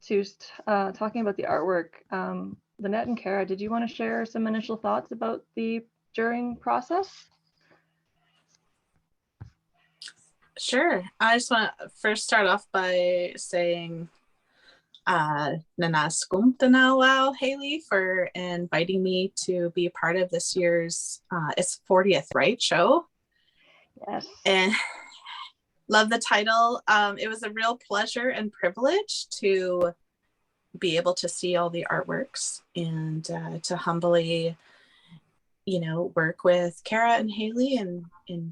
to talking about the artwork. Lynette and Cara, did you want to share some initial thoughts about the juring process? Sure. I just want to first start off by saying Nanaskumtanawau, Haley, for inviting me to be a part of this year's it's 40th, right, show? Yes. And love the title. It was a real pleasure and privilege to be able to see all the artworks and to humbly, work with Cara and Haley in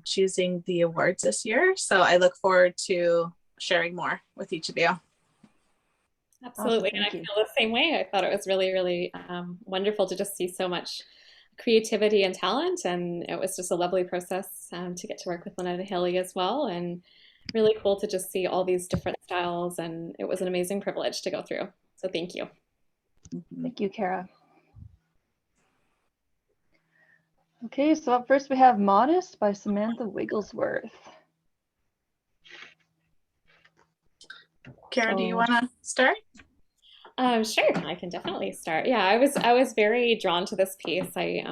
choosing the awards this year. So I look forward to sharing more with each of you. Absolutely. Awesome, and I feel the same way. I thought it was really, really wonderful to just see so much creativity and talent. And it was just a lovely process to get to work with Lynette and Haley as well. And really cool to just see all these different styles. And it was an amazing privilege to go through. So thank you. Thank you, Cara. Okay, so up first we have Modest by Samantha Wigglesworth. Cara, do you want to start? Sure, I can definitely start. Yeah, I was very drawn to this piece. I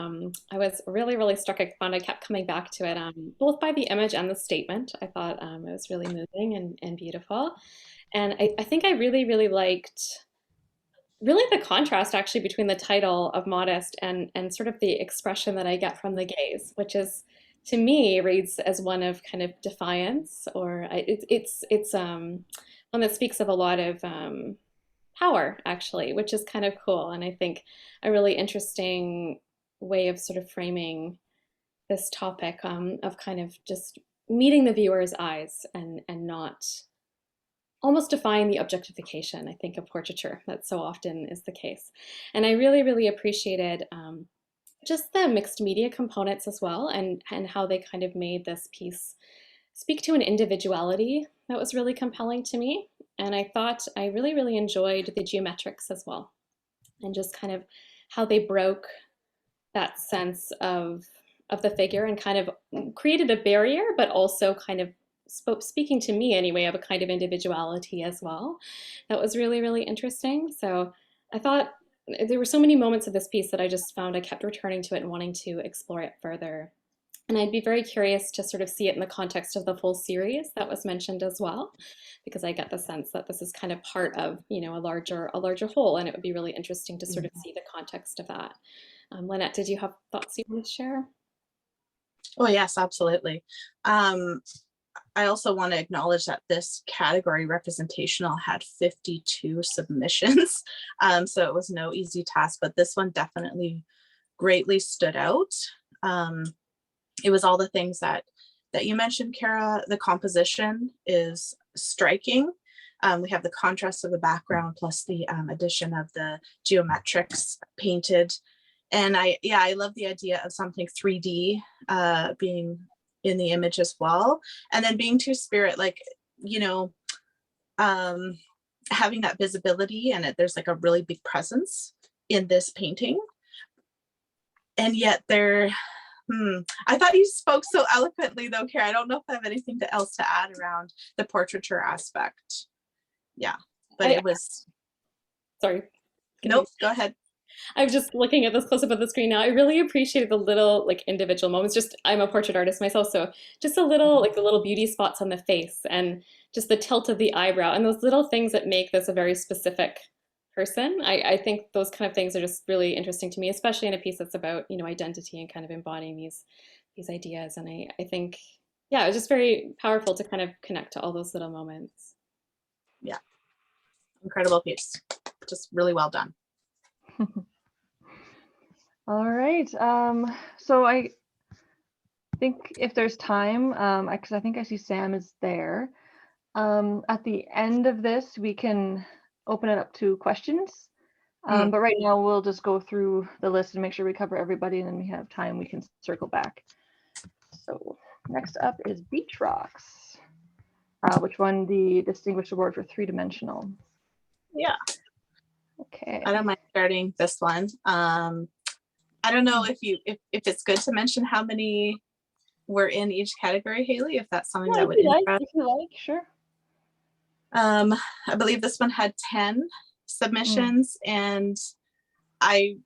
was really, really struck. I found I kept coming back to it, both by the image and the statement. I thought it was really moving and beautiful. And I think I really, really liked the contrast actually between the title of Modest and sort of the expression that I get from the gaze, which is to me reads as one of kind of defiance, or it's one that speaks of a lot of power actually, which is kind of cool. And I think a really interesting way of sort of framing this topic of kind of just meeting the viewer's eyes and not almost defying the objectification, I think, of portraiture that so often is the case. And I really, really appreciated just the mixed media components as well, and how they kind of made this piece speak to an individuality that was really compelling to me. And I thought I really, really enjoyed the geometrics as well, and just kind of how they broke that sense of the figure and kind of created a barrier, but also kind of speaking to me anyway of a kind of individuality as well. That was really, really interesting. So I thought there were so many moments of this piece that I just found I kept returning to it and wanting to explore it further. And I'd be very curious to sort of see it in the context of the full series that was mentioned as well, because I get the sense that this is kind of part of, a larger whole, and it would be really interesting to sort of see the context of that. Lynette, did you have thoughts you want to share? Oh, yes, absolutely. I also want to acknowledge that this category representational had 52 submissions. So it was no easy task, but this one definitely greatly stood out. It was all the things that you mentioned, Cara. The composition is striking. We have the contrast of the background plus the addition of the geometrics painted. And I love the idea of something 3D being in the image as well. And then being two-spirit, having that visibility, and there's like a really big presence in this painting. And yet I thought you spoke so eloquently though, Cara. I don't know if I have anything else to add around the portraiture aspect. Yeah, but it was... Sorry. Nope, go ahead. I'm just looking at this close up of the screen now. I really appreciated the little individual moments. Just, I'm a portrait artist myself, so just a little the little beauty spots on the face and just the tilt of the eyebrow and those little things that make this a very specific person. I think those kind of things are just really interesting to me, especially in a piece that's about, identity and kind of embodying these ideas. And I think, yeah, it was just very powerful to kind of connect to all those little moments. Yeah, incredible piece. Just really well done. All right. So I think if there's time, because I think I see Sam is there. At the end of this, we can open it up to questions. But right now, we'll just go through the list and make sure we cover everybody, and then we have time, we can circle back. So next up is Beach Rocks, which won the Distinguished Award for 3-dimensional. Yeah. Okay. I don't mind starting this one. I don't know if it's good to mention how many were in each category, Haley, if that's something that would interest. If you like, sure. I believe this one had 10 Mm. submissions, and I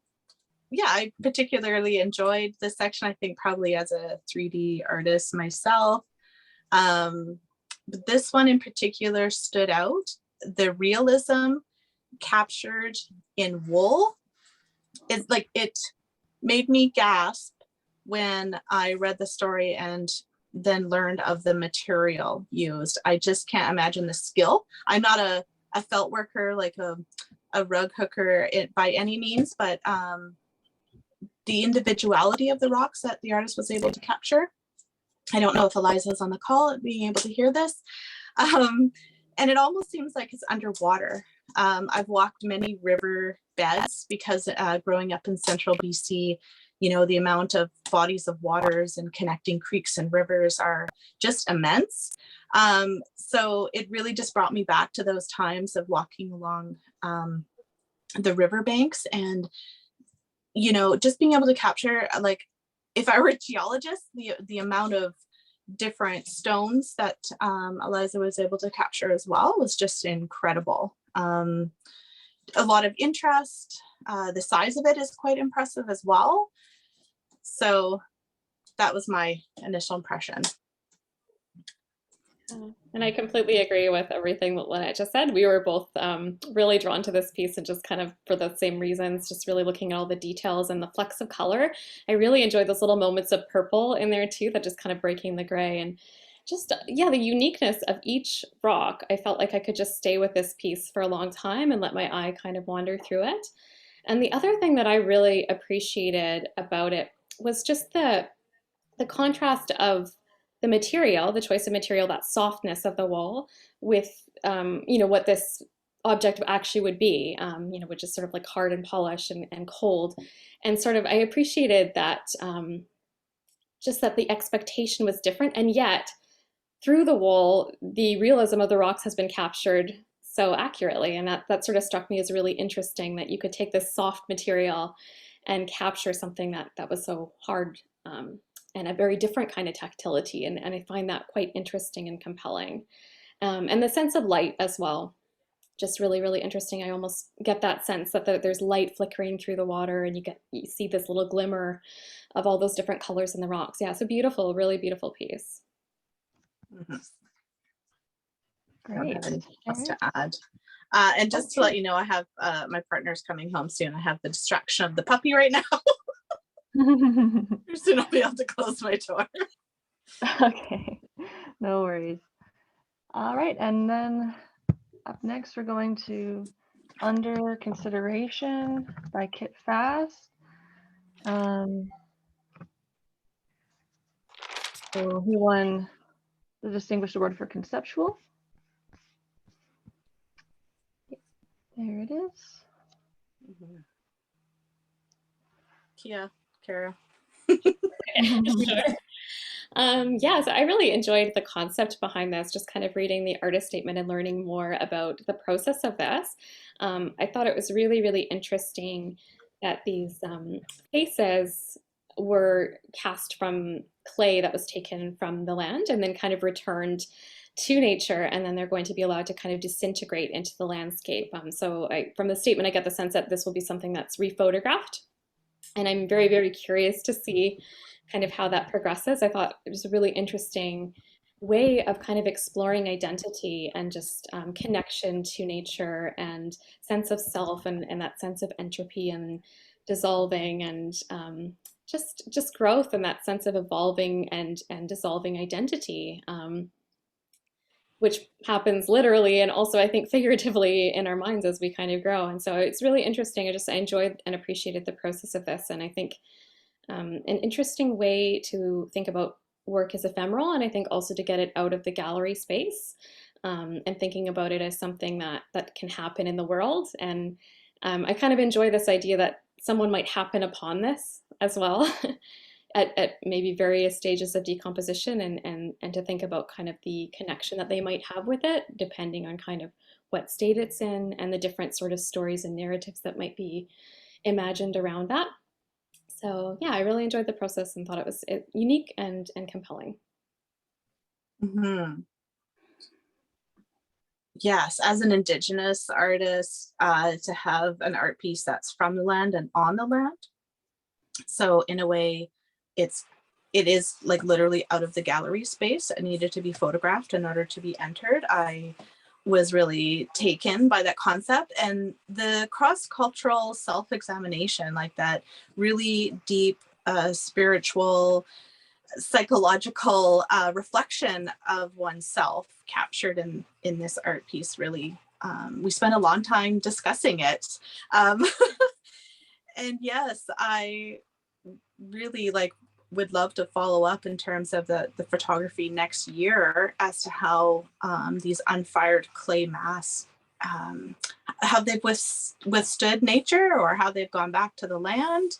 particularly enjoyed this section. I think probably as a 3D artist myself. But this one in particular stood out. The realism captured in wool is like, it made me gasp when I read the story and then learned of the material used. I just can't imagine the skill. I'm not a felt worker, like a rug hooker by any means, but the individuality of the rocks that the artist was able to capture. I don't know if Eliza's on the call being able to hear this. And it almost seems like it's underwater. I've walked many river beds because growing up in central BC, you know, the amount of bodies of waters and connecting creeks and rivers are just immense. So it really just brought me back to those times of walking along the riverbanks, and, you know, just being able to capture, like, if I were a geologist, the amount of different stones that Eliza was able to capture as well was just incredible. A lot of interest. The size of it is quite impressive as well. So that was my initial impression. And I completely agree with everything that Lynette just said. We were both really drawn to this piece, and just kind of for the same reasons, just really looking at all the details and the flecks of color. I really enjoyed those little moments of purple in there too, that just kind of breaking the gray, and just, yeah, the uniqueness of each rock. I felt like I could just stay with this piece for a long time and let my eye kind of wander through it. And the other thing that I really appreciated about it was just the contrast of the material, the choice of material, that softness of the wool with, you know, what this object actually would be, you know, which is sort of like hard and polished and cold. And sort of, I appreciated that, just that the expectation was different. And yet, through the wool, the realism of the rocks has been captured so accurately. And that sort of struck me as really interesting, that you could take this soft material and capture something that was so hard, and a very different kind of tactility. And I find that quite interesting and compelling. And the sense of light as well, just really, really interesting. I almost get that sense that there's light flickering through the water, and you see this little glimmer of all those different colors in the rocks. Yeah, it's a beautiful, really beautiful piece. Mm-hmm. I don't Great. have anything else All to add. And just to let you know, I have my partner's coming home soon. I have the distraction of the puppy right now. Soon I'll be able to close my door. Okay, no worries. All right, and then up next we're going to Under Consideration by Kit Fast. So he won the Distinguished Award for Conceptual. There it is. Mm-hmm. Cara. Sure. Yeah, so I really enjoyed the concept behind this, just kind of reading the artist statement and learning more about the process of this. I thought it was really, really interesting that these faces were cast from clay that was taken from the land and then kind of returned to nature, and then they're going to be allowed to kind of disintegrate into the landscape. So from the statement, I get the sense that this will be something that's rephotographed. And I'm very, very curious to see kind of how that progresses. I thought it was a really interesting way of kind of exploring identity and just connection to nature and sense of self, and that sense of entropy and dissolving, and just growth, and that sense of evolving and dissolving identity. Which happens literally and also, I think, figuratively in our minds as we kind of grow. And so it's really interesting. I enjoyed and appreciated the process of this. And I think an interesting way to think about work as ephemeral, and I think also to get it out of the gallery space, and thinking about it as something that can happen in the world. And I kind of enjoy this idea that someone might happen upon this as well. At maybe various stages of decomposition, and to think about kind of the connection that they might have with it, depending on kind of what state it's in, and the different sort of stories and narratives that might be imagined around that. So yeah, I really enjoyed the process and thought it was unique and compelling. Mm-hmm. yes, as an Indigenous artist, to have an art piece that's from the land and on the land. So in a way, it is like literally out of the gallery space. It needed to be photographed in order to be entered. I was really taken by that concept, and the cross-cultural self-examination, like that really deep spiritual, psychological reflection of oneself captured in this art piece. Really, we spent a long time discussing it. Um, and yes, I really would love to follow up in terms of the photography next year as to how these unfired clay masks, how they've withstood nature, or how they've gone back to the land,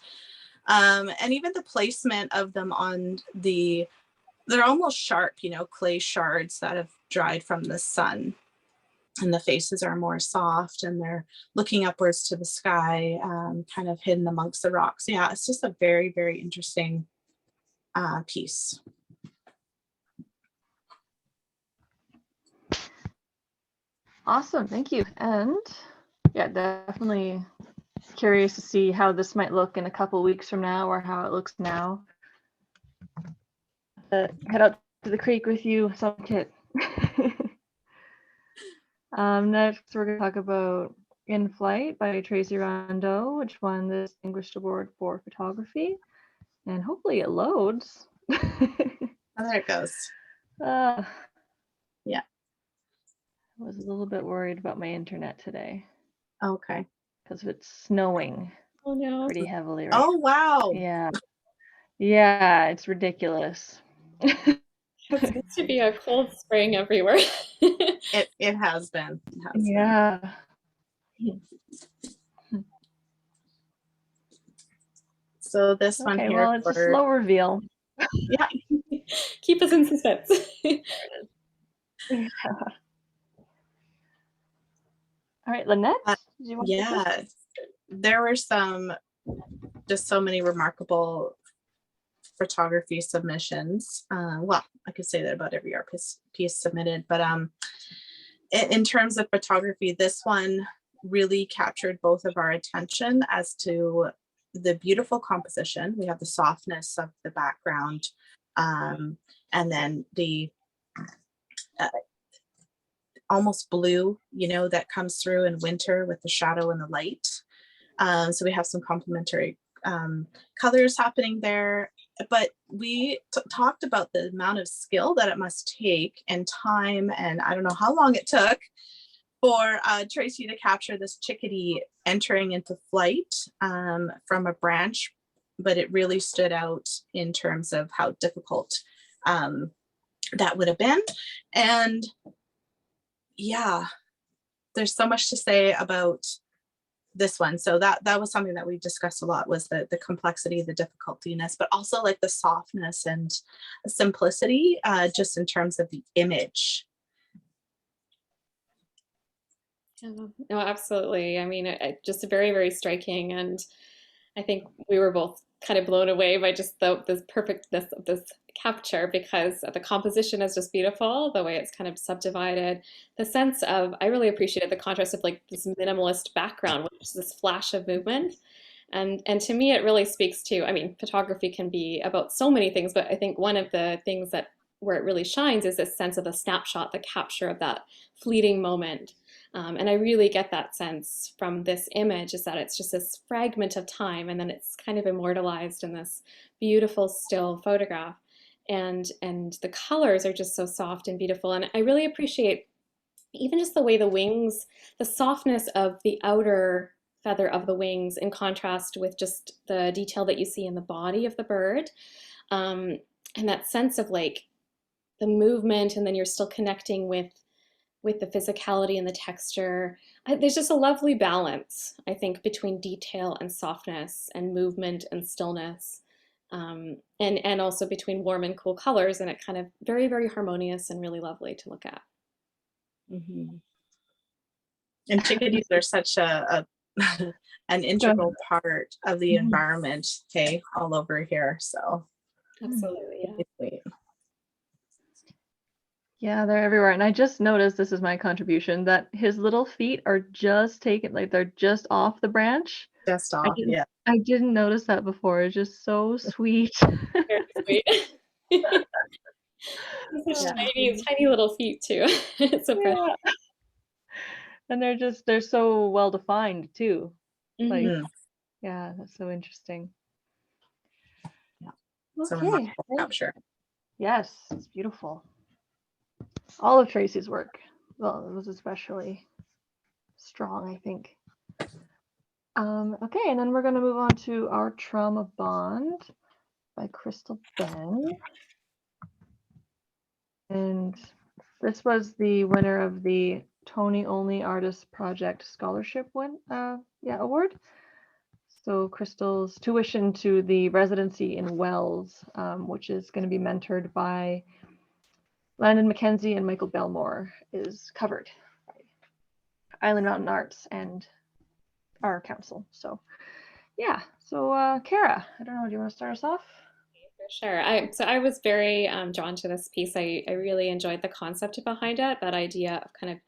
and even the placement of them on they're almost sharp, clay shards that have dried from the sun, and the faces are more soft and they're looking upwards to the sky, kind of hidden amongst the rocks. Yeah, it's just a very, very interesting piece. Awesome, thank you. And yeah, definitely curious to see how this might look in a couple weeks from now, or how it looks now. Head out to the creek with you, some kit. Next, we're going to talk about In Flight by Tracy Rondeau, which won the Distinguished Award for Photography. And hopefully it loads. Oh, there it goes. Yeah. I was a little bit worried about my internet today. Okay. Because it's snowing pretty heavily right now. Oh, wow. Yeah. Yeah, it's ridiculous. It seems to be a cold spring everywhere. It has been. Yeah. So this one here. Well, it's a slow reveal. Yeah. Keep us in suspense. Yeah. All right, Lynette. Yeah. There were just so many remarkable photography submissions. Well, I could say that about every art piece submitted, but in terms of photography, this one really captured both of our attention as to the beautiful composition. We have the softness of the background, and then the almost blue, that comes through in winter with the shadow and the light. So we have some complementary colors happening there. But we talked about the amount of skill that it must take and time, and I don't know how long it took for Tracy to capture this chickadee entering into flight from a branch, but it really stood out in terms of how difficult that would have been. And yeah, there's so much to say about this one. So that was something that we discussed a lot, was the complexity, the difficultiness, but also like the softness and simplicity, just in terms of the image. Yeah, no, absolutely. I mean, just very, very striking. And I think we were both kind of blown away by just this perfectness of this capture, because the composition is just beautiful, the way it's kind of subdivided, the sense of, I really appreciated the contrast of like this minimalist background with just this flash of movement. And to me, it really speaks to, I mean, photography can be about so many things, but I think one of the things that where it really shines is this sense of the snapshot, the capture of that fleeting moment. And I really get that sense from this image, is that it's just this fragment of time, and then it's kind of immortalized in this beautiful still photograph. And the colors are just so soft and beautiful. And I really appreciate even just the way the wings, the softness of the outer feather of the wings in contrast with just the detail that you see in the body of the bird. And that sense of like the movement, and then you're still connecting with the physicality and the texture. There's just a lovely balance, I think, between detail and softness and movement and stillness, and also between warm and cool colors, and it kind of very, very harmonious and really lovely to look at. Mm-hmm. And chickadees are such an integral part of the environment, all over here. So absolutely, yeah. Yeah, they're everywhere. And I just noticed, this is my contribution, that his little feet are just taken, like they're just off the branch. Just I off, didn't yeah. I didn't notice that before. It's just so sweet. Very sweet. Such Yeah. tiny little feet too. It's so precious. Yeah. And they're so well defined too. Like, Mhm. Mm, yeah, that's so interesting. yeah. It's a Okay. remarkable Great. capture. Yes, it's beautiful. All of Tracy's work. Well, it was especially strong, I think. Okay, and then we're going to move on to Our Trauma Bond by Crystal Ben. And this was the winner of the Tony Only Artist Project Scholarship award. So Crystal's tuition to the residency in Wells, which is going to be mentored by Landon McKenzie and Michael Belmore, is covered by Island Mountain Arts and our council. So yeah, so Cara, I don't know, do you want to start us off? For sure. I was very drawn to this piece. I really enjoyed the concept behind it, that idea of kind of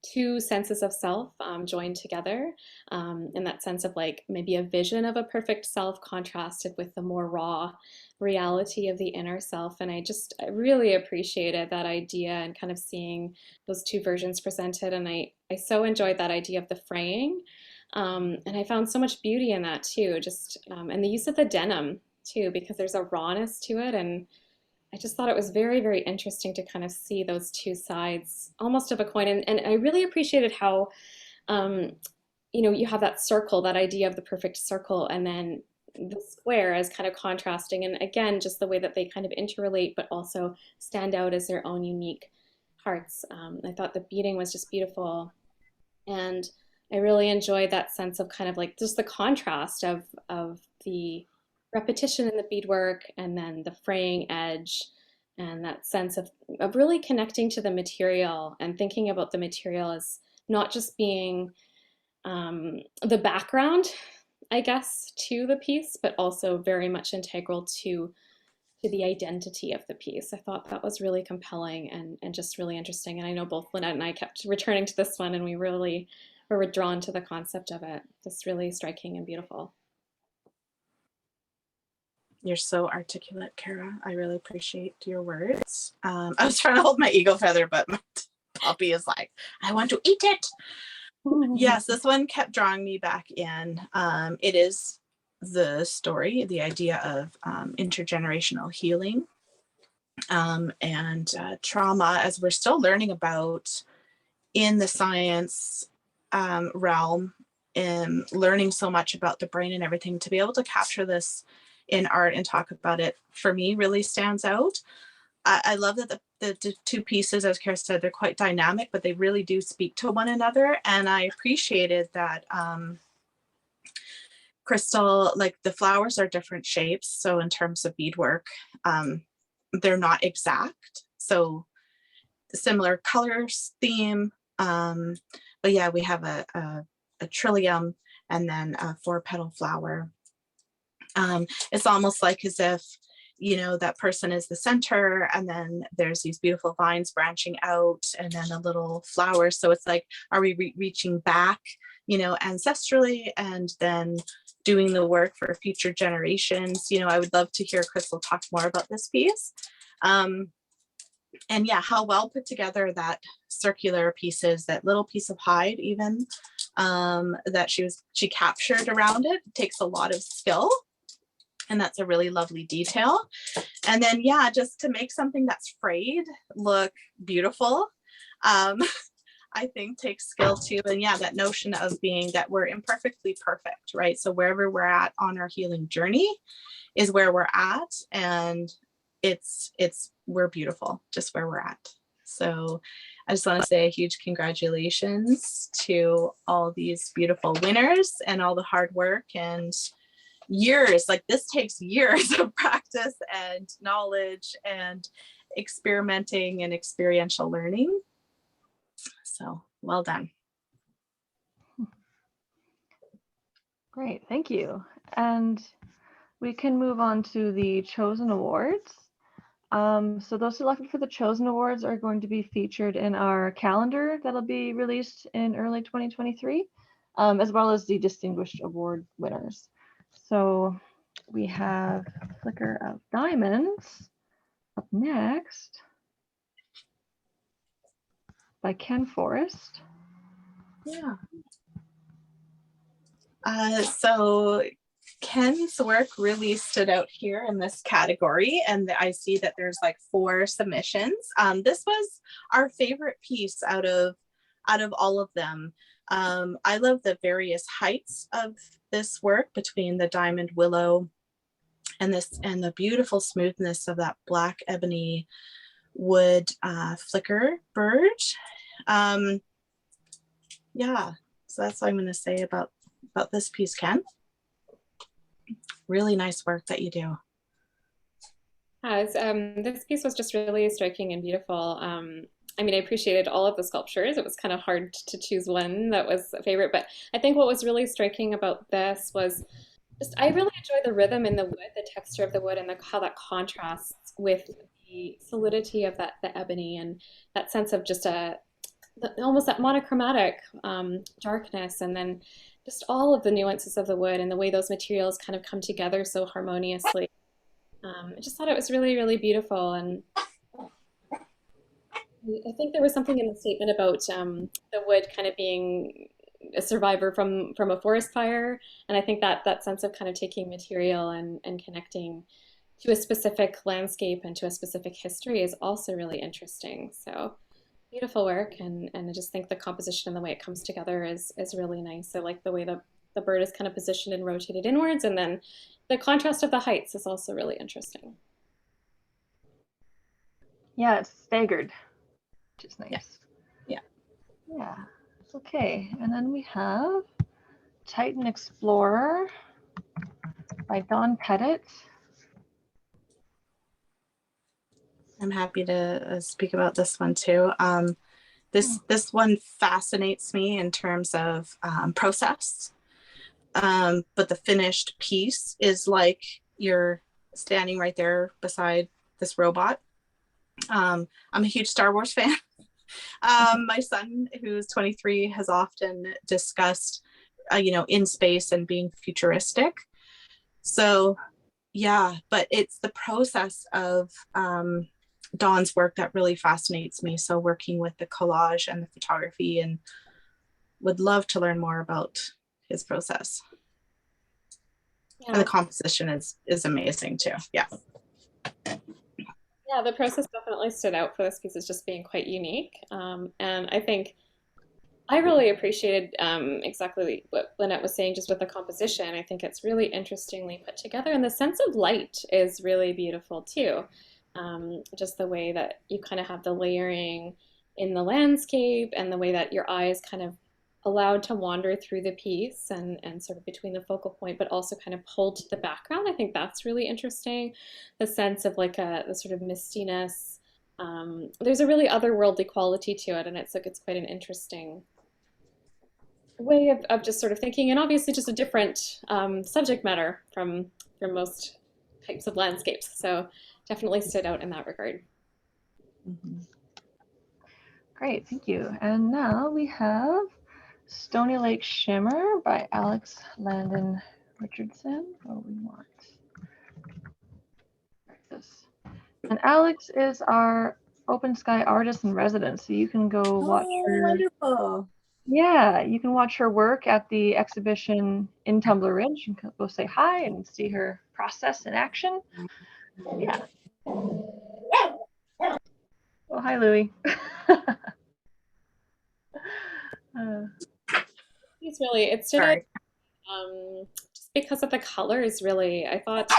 two senses of self joined together, in that sense of like maybe a vision of a perfect self contrasted with the more raw reality of the inner self. And I really appreciated that idea and kind of seeing those two versions presented. And I so enjoyed that idea of the fraying. And I found so much beauty in that too, just and the use of the denim too, because there's a rawness to it. And I just thought it was very, very interesting to kind of see those two sides almost of a coin. And I really appreciated how, um, you have that circle, that idea of the perfect circle, and then the square as kind of contrasting. And again, just the way that they kind of interrelate, but also stand out as their own unique parts. I thought the beading was just beautiful. And I really enjoyed that sense of kind of like just the contrast of the repetition in the beadwork and then the fraying edge and that sense of really connecting to the material and thinking about the material as not just being the background, I guess, to the piece, but also very much integral to the identity of the piece. I thought that was really compelling and just really interesting. And I know both Lynette and I kept returning to this one, and we really were drawn to the concept of it. Just really striking and beautiful. You're so articulate, Cara. I really appreciate your words. I was trying to hold my ego feather, but my puppy is like, I want to eat it. Yes, this one kept drawing me back in. It is the story, the idea of intergenerational healing and trauma, as we're still learning about in the science realm, and learning so much about the brain and everything. To be able to capture this in art and talk about it, for me, really stands out. I love that the two pieces, as Cara said, they're quite dynamic, but they really do speak to one another. And I appreciated that Crystal, like the flowers are different shapes. So in terms of beadwork, they're not exact. So similar colors, theme. But yeah, we have a trillium and then a 4-petal flower. It's almost like as if, that person is the center, and then there's these beautiful vines branching out and then the little flowers. So it's like, are we reaching back, ancestrally, and then doing the work for future generations? I would love to hear Crystal talk more about this piece. And yeah, how well put together that circular piece is, that little piece of hide even that she captured around it. It takes a lot of skill. And that's a really lovely detail. And then, yeah, just to make something that's frayed look beautiful, I think takes skill too. And yeah, that notion of being that we're imperfectly perfect, right? So wherever we're at on our healing journey is where we're at. And we're beautiful just where we're at. So I just want to say a huge congratulations to all these beautiful winners and all the hard work and years. Like, this takes years of practice and knowledge and experimenting and experiential learning. So well done. Great, thank you. And we can move on to the chosen awards. So those selected for the Chosen Awards are going to be featured in our calendar that'll be released in early 2023, as well as the Distinguished Award winners. So we have Flicker of Diamonds up next by Ken Forrest. Yeah. So Ken's work really stood out here in this category, and I see that there's like 4 submissions. This was our favorite piece out of all of them. I love the various heights of this work between the diamond willow and the beautiful smoothness of that black ebony wood flicker bird. Yeah, so that's what I'm going to say about this piece, Ken. Really nice work that you do. This piece was just really striking and beautiful. I mean, I appreciated all of the sculptures. It was kind of hard to choose one that was a favorite, but I think what was really striking about this was just I really enjoy the rhythm in the wood, the texture of the wood, and how that contrasts with the solidity of the ebony and that sense of just almost that monochromatic darkness, and then just all of the nuances of the wood and the way those materials kind of come together so harmoniously. I just thought it was really, really beautiful. And I think there was something in the statement about the wood kind of being a survivor from a forest fire. And I think that sense of kind of taking material and connecting to a specific landscape and to a specific history is also really interesting. So beautiful work, and I just think the composition and the way it comes together is really nice. I like the way the bird is kind of positioned and rotated inwards, and then the contrast of the heights is also really interesting. Yeah, it's staggered, which is nice. Yeah. Yeah. Okay, and then we have Titan Explorer by Dawn Pettit. I'm happy to speak about this one too. This one fascinates me in terms of process, but the finished piece is like you're standing right there beside this robot. I'm a huge Star Wars fan. My son, who's 23, has often discussed, in space and being futuristic. So, yeah, but it's the process of Dawn's work that really fascinates me. So working with the collage and the photography, and would love to learn more about his process. Yeah. And the composition is amazing too. Yeah. Yeah, the process definitely stood out for this piece as just being quite unique. And I think I really appreciated exactly what Lynette was saying just with the composition. I think it's really interestingly put together, and the sense of light is really beautiful too. Just the way that you kind of have the layering in the landscape, and the way that your eye is kind of allowed to wander through the piece and sort of between the focal point, but also kind of pulled to the background. I think that's really interesting. The sense of like the sort of mistiness. There's a really otherworldly quality to it, and it's quite an interesting way of just sort of thinking, and obviously just a different subject matter from most types of landscapes. So definitely stood out in that regard. Mm-hmm. Great, thank you. And now we have Stony Lake Shimmer by Alex Landon Richardson. What do we want? This. And Alex is our Open Sky artist in residence, so you can go watch her. Wonderful. Yeah, you can watch her work at the exhibition in Tumbler Ridge. You can go say hi and see her process in action. Yeah. Oh, hi, Louie. It stood out just because of the colors, really. I thought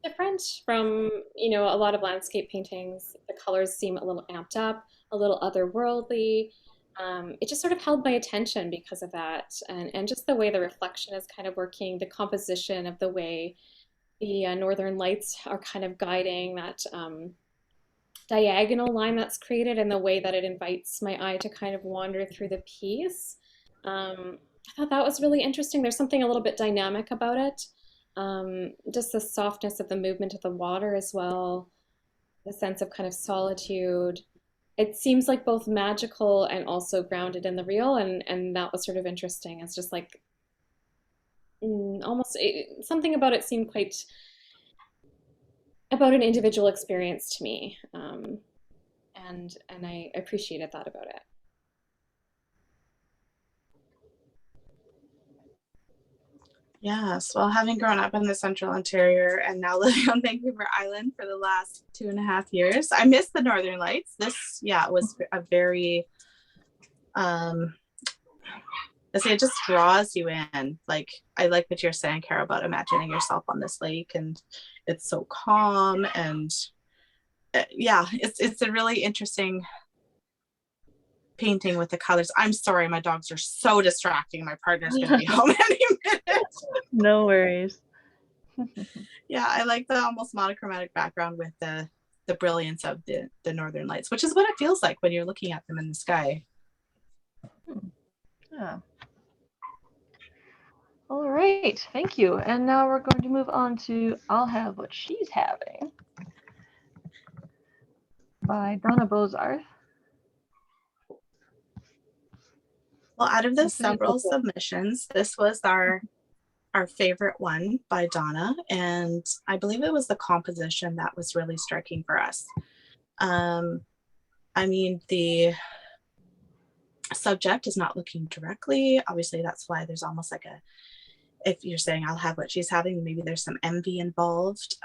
different from, a lot of landscape paintings. The colors seem a little amped up, a little otherworldly. It just sort of held my attention because of that. And just the way the reflection is kind of working, the composition of the way the northern lights are kind of guiding that diagonal line that's created, and the way that it invites my eye to kind of wander through the piece. I thought that was really interesting. There's something a little bit dynamic about it. Just the softness of the movement of the water as well. the sense of kind of solitude. It seems like both magical and also grounded in the real, and that was sort of interesting. It's just like almost something about it seemed quite about an individual experience to me, and I appreciated that about it. Yes, well, having grown up in the Central Interior and now living on Vancouver Island for the last 2.5 years, I miss the Northern Lights. This, yeah, was a very, I say it just draws you in. Like, I like what you're saying, Cara, about imagining yourself on this lake, and it's so calm, and yeah, it's a really interesting painting with the colors. I'm sorry, my dogs are so distracting. My partner's gonna be home any minute. No worries. Yeah, I like the almost monochromatic background with the brilliance of the Northern Lights, which is what it feels like when you're looking at them in the sky. Yeah. All right, thank you. And now we're going to move on to I'll Have What She's Having by Donna Bozarth. Well, out of the That's really several helpful. submissions, this was our favorite one by Donna, and I believe it was the composition that was really striking for us. I mean, the subject is not looking directly. Obviously, that's why there's almost like a, if you're saying I'll have what she's having, maybe there's some envy involved.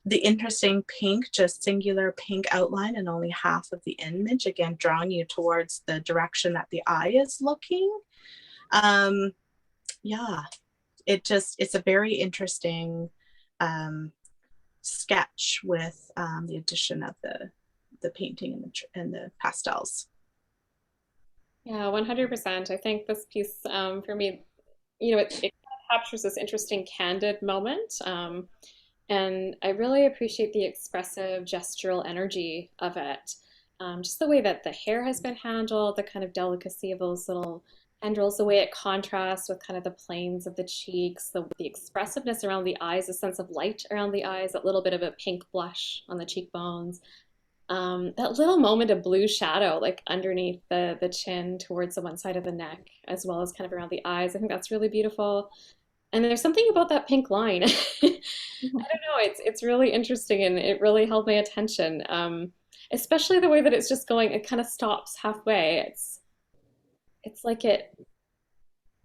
The interesting pink, just singular pink outline and only half of the image, again, drawing you towards the direction that the eye is looking. Yeah, it's a very interesting sketch with the addition of the painting and the pastels. Yeah, 100%. I think this piece, for me, it captures this interesting, candid moment. And I really appreciate the expressive gestural energy of it. Just the way that the hair has been handled, the kind of delicacy of those little tendrils, the way it contrasts with kind of the planes of the cheeks, the expressiveness around the eyes, a sense of light around the eyes, that little bit of a pink blush on the cheekbones. That little moment of blue shadow, like underneath the chin towards the one side of the neck, as well as kind of around the eyes. I think that's really beautiful. And there's something about that pink line. I don't know. It's really interesting, and it really held my attention. Especially the way that it's just going. It kind of stops halfway. It's like it.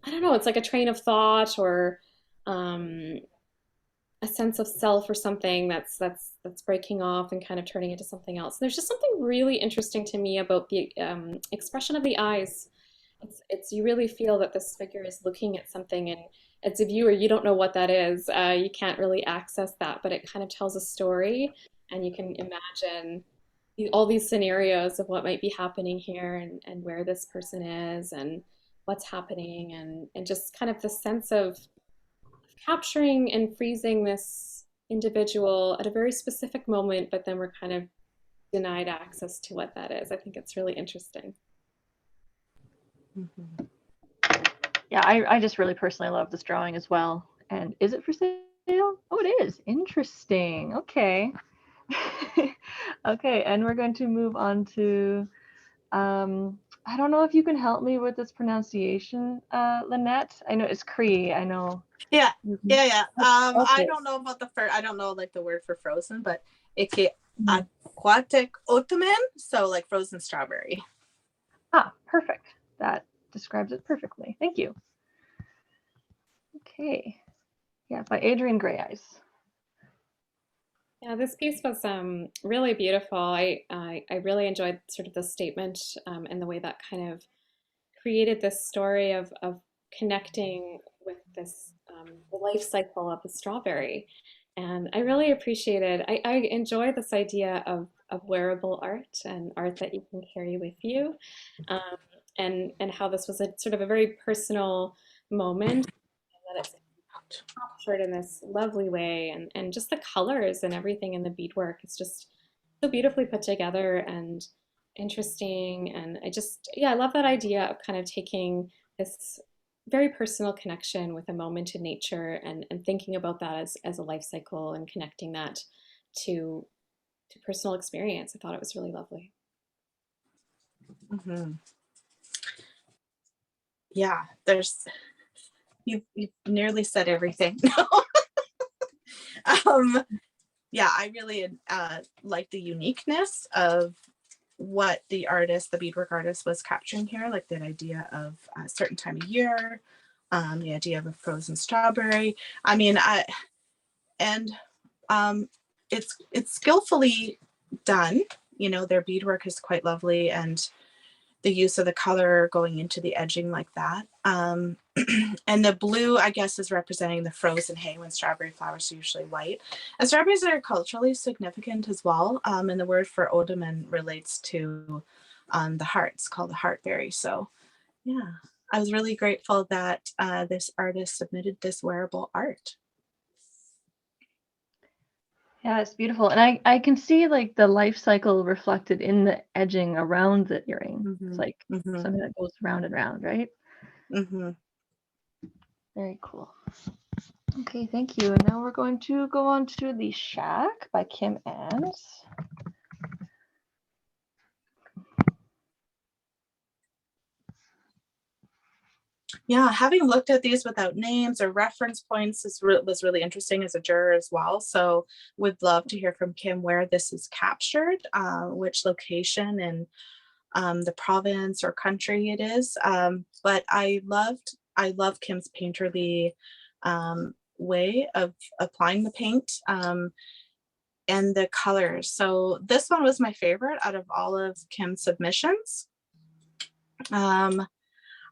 I don't know. It's like a train of thought, or um, a sense of self, or something that's breaking off and kind of turning into something else. There's just something really interesting to me about the expression of the eyes. It's you really feel that this figure is looking at something, and as a viewer, you don't know what that is. You can't really access that, but it kind of tells a story, and you can imagine all these scenarios of what might be happening here, and where this person is, and what's happening, and just kind of the sense of capturing and freezing this individual at a very specific moment, but then we're kind of denied access to what that is. I think it's really interesting. Mm-hmm. Yeah, I just really personally love this drawing as well. And is it for sale? Oh, it is. Interesting. Okay. Okay, and we're going to move on to, I don't know if you can help me with this pronunciation, Lynette. I know it's Cree. I know. Yeah. Okay. I don't know about I don't know like the word for frozen, but ike aquatic ottoman, so like frozen strawberry. Ah, perfect. That describes it perfectly. Thank you. Okay. Yeah, by Adrian Greyeyes. Yeah, this piece was really beautiful. I really enjoyed sort of the statement, and the way that kind of created this story of connecting with this the life cycle of the strawberry. And I really appreciated, I enjoy this idea of wearable art and art that you can carry with you. Um, and how this was a sort of a very personal moment, that it's captured in this lovely way, and just the colors and everything in the beadwork. It's just so beautifully put together and interesting. And yeah, I love that idea of kind of taking this very personal connection with a moment in nature, and thinking about that as a life cycle, and connecting that to to personal experience. I thought it was really lovely. Mm-hmm. Yeah, there's you've nearly said everything. Yeah, I really like the uniqueness of what the artist, the beadwork artist, was capturing here, like that idea of a certain time of year, the idea of a frozen strawberry. I mean, it's skillfully done. You know, their beadwork is quite lovely, and the use of the color going into the edging like that. And the blue, I guess, is representing the frozen hay when strawberry flowers are usually white. And strawberries are culturally significant as well. And the word for odorman relates to the heart. It's called the heartberry. So yeah, I was really grateful that this artist submitted this wearable art. Yeah, it's beautiful. And I can see like the life cycle reflected in the edging around the earring. Mm-hmm. It's like Mm-hmm. something that goes round and round, right? Mm-hmm. Very cool. Okay, thank you. And now we're going to go on to The Shack by Kim Ans. Yeah, having looked at these without names or reference points was really interesting as a juror as well. So would love to hear from Kim where this is captured, which location and the province or country it is. But I love Kim's painterly way of applying the paint and the colors. So this one was my favorite out of all of Kim's submissions.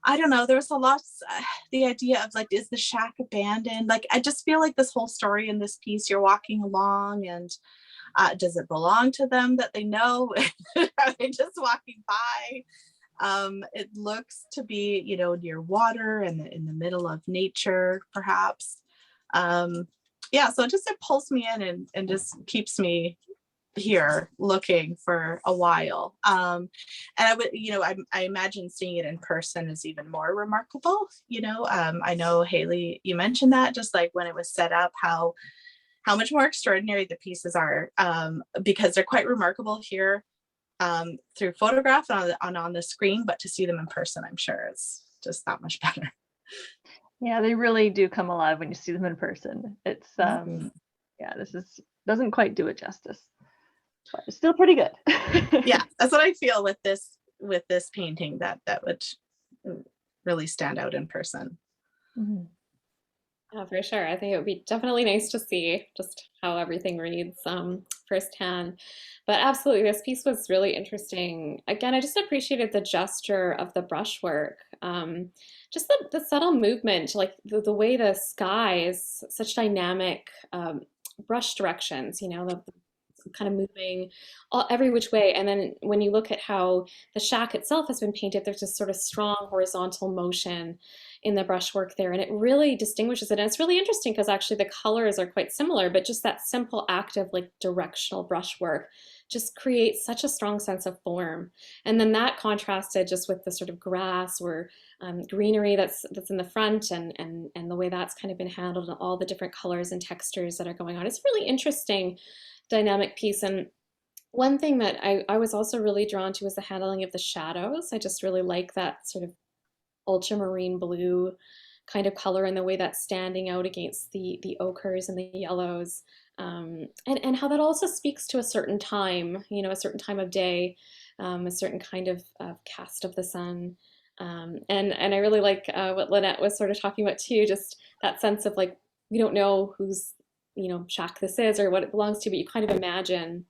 I don't know. There was a lot, the idea of like, is the shack abandoned? Like, I just feel like this whole story in this piece, you're walking along and does it belong to them that they know? Are they just walking by? It looks to be, you know, near water and in the middle of nature, perhaps. Yeah, so it pulls me in and just keeps me here looking for a while. And I would, you know, I imagine seeing it in person is even more remarkable. You know, I know Haley, you mentioned that just like when it was set up, how much more extraordinary the pieces are, because they're quite remarkable here through photograph and on the screen, but to see them in person, I'm sure it's just that much better. Yeah, they really do come alive when you see them in person. It's yeah, doesn't quite do it justice. But it's still pretty good. Yeah, that's what I feel with this painting, that would really stand out in person. Mm-hmm. Yeah, for sure. I think it would be definitely nice to see just how everything reads firsthand. But absolutely, this piece was really interesting. Again, I just appreciated the gesture of the brushwork. Just the subtle movement, like the way the skies, such dynamic brush directions, you know, the kind of moving every which way. And then when you look at how the shack itself has been painted, there's this sort of strong horizontal motion in the brushwork there, and it really distinguishes it. And it's really interesting because actually the colors are quite similar, but just that simple act of like directional brushwork just creates such a strong sense of form. And then that contrasted just with the sort of grass or greenery that's in the front, and the way that's kind of been handled, and all the different colors and textures that are going on. It's really interesting dynamic piece. And one thing that I was also really drawn to was the handling of the shadows. I just really like that sort of ultramarine blue kind of color and the way that's standing out against the ochres and the yellows, and how that also speaks to a certain time, you know, a certain time of day, a certain kind of cast of the sun. And I really like what Lynette was sort of talking about too, just that sense of like, we don't know whose, you know, shack this is or what it belongs to, but you kind of imagine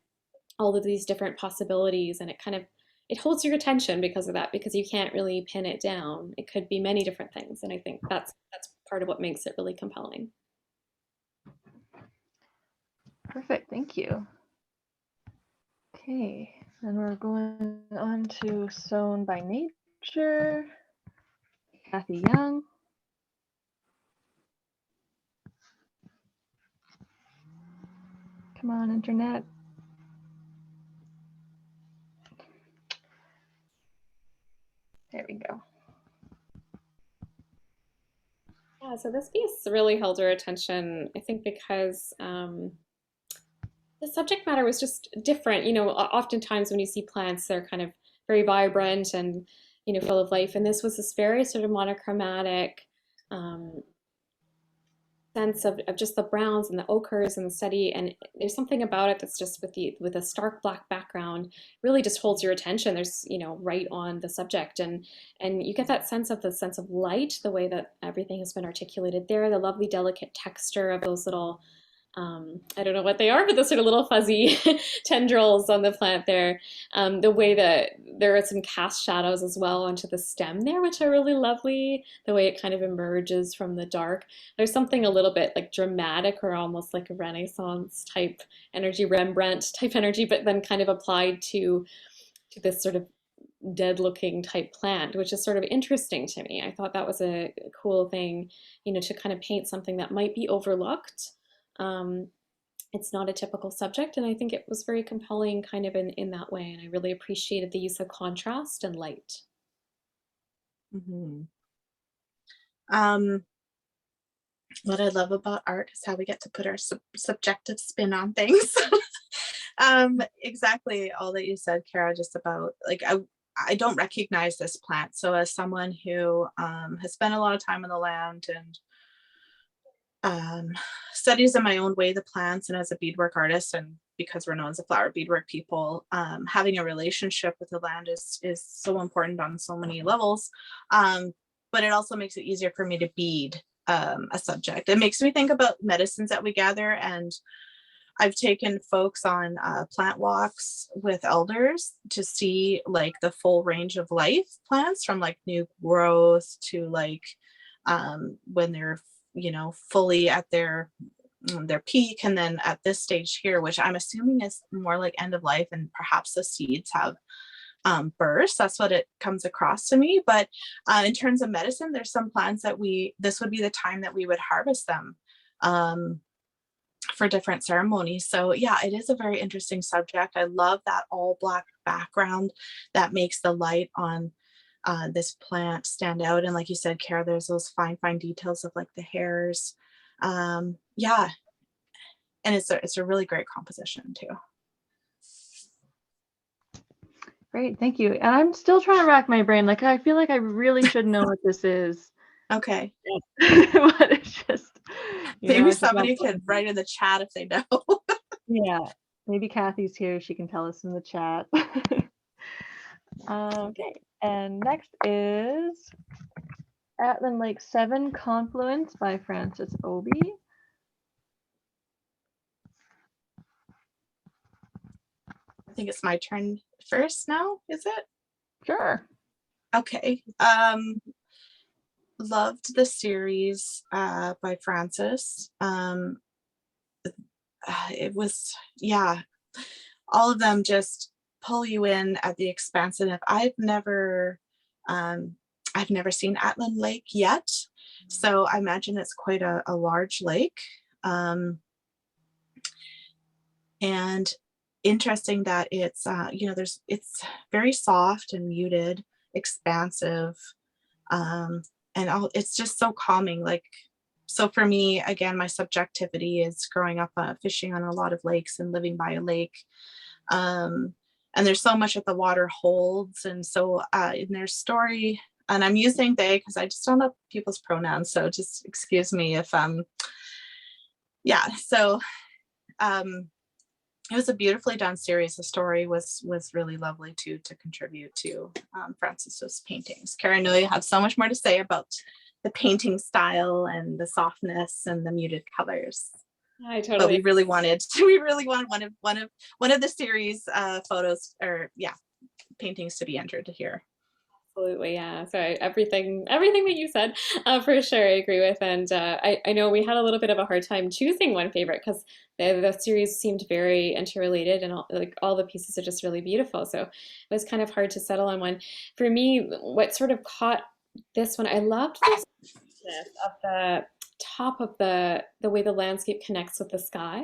all of these different possibilities, and it holds your attention because of that, because you can't really pin it down. It could be many different things, and I think that's part of what makes it really compelling. Perfect, thank you. Okay, and we're going on to Sown by Nature, Kathy Young. Come on, internet. There we go. Yeah, so this piece really held our attention, I think, because the subject matter was just different. You know, oftentimes when you see plants, they're kind of very vibrant and, you know, full of life. And this was this very sort of monochromatic um, sense of just the browns and the ochres and the steady. And there's something about it that's just with a stark black background really just holds your attention. There's, you know, right on the subject. And you get that sense of light, the way that everything has been articulated there, the lovely delicate texture of those little I don't know what they are, but those sort of little fuzzy tendrils on the plant there. The way that there are some cast shadows as well onto the stem there, which are really lovely. The way it kind of emerges from the dark. There's something a little bit like dramatic or almost like a Renaissance type energy, Rembrandt type energy, but then kind of applied to this sort of dead looking type plant, which is sort of interesting to me. I thought that was a cool thing, you know, to kind of paint something that might be overlooked. Um, it's not a typical subject, and I think it was very compelling kind of in that way. And I really appreciated the use of contrast and light. Mm-hmm. What I love about art is how we get to put our subjective spin on things. Exactly all that you said, Cara, just about like I don't recognize this plant. So as someone who has spent a lot of time on the land and studies in my own way the plants, and as a beadwork artist, and because we're known as a flower beadwork people, having a relationship with the land is so important on so many levels. But it also makes it easier for me to bead a subject. It makes me think about medicines that we gather, and I've taken folks on plant walks with elders to see like the full range of life plants, from like new growth to like when they're, you know, fully at their peak, and then at this stage here, which I'm assuming is more like end of life, and perhaps the seeds have burst. That's what it comes across to me. But in terms of medicine, there's some plants that this would be the time that we would harvest them for different ceremonies. So yeah, it is a very interesting subject. I love that all black background that makes the light on this plant stand out. And like you said, Cara, there's those fine details of like the hairs. Yeah, and it's a really great composition too. Great, thank you. And I'm still trying to rack my brain. Like, I feel like I really should know what this is. Okay. But it's just, maybe somebody could write in the chat if they know. Yeah, maybe Kathy's here. She can tell us in the chat. Okay, and next is Atlan Lake 7 Confluence by Francis Obi. I think it's my turn first now, is it? Sure. Okay. Loved the series by Francis. It was, yeah, all of them just pull you in at the expansive. I've never seen Atlan Lake yet, so I imagine it's quite a large lake. And interesting that it's you know, it's very soft and muted, expansive, and it's just so calming. Like, so for me, again, my subjectivity is growing up fishing on a lot of lakes and living by a lake, and there's so much that the water holds. And so in their story, and I'm using they because I just don't know people's pronouns, so just excuse me if yeah, so it was a beautifully done series. The story was really lovely to contribute to Francis's paintings. Cara, I know you have so much more to say about the painting style and the softness and the muted colors. I totally. But we really wanted one of the series photos, or yeah, paintings to be entered here. Absolutely, yeah. So everything that you said, for sure, I agree with. And I know we had a little bit of a hard time choosing one favorite because the series seemed very interrelated, and all the pieces are just really beautiful. So it was kind of hard to settle on one. For me, what sort of caught this one, I loved the softness of the top of the way the landscape connects with the sky,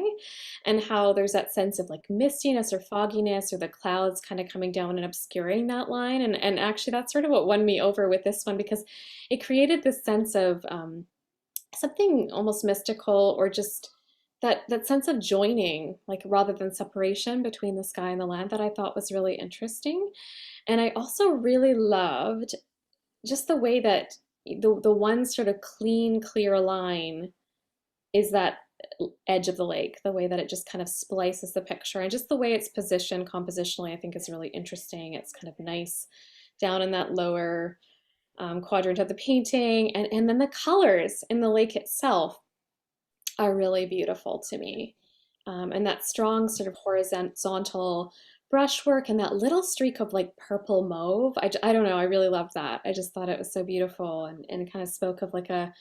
and how there's that sense of like mistiness or fogginess, or the clouds kind of coming down and obscuring that line. And actually that's sort of what won me over with this one, because it created this sense of something almost mystical, or just that sense of joining, like rather than separation between the sky and the land, that I thought was really interesting. And I also really loved just the way that the one sort of clean, clear line is that edge of the lake, the way that it just kind of splices the picture, and just the way it's positioned compositionally, I think is really interesting. It's kind of nice down in that lower quadrant of the painting, and then the colors in the lake itself are really beautiful to me. And that strong sort of horizontal brushwork and that little streak of like purple mauve. I don't know, I really loved that. I just thought it was so beautiful, and kind of spoke of like a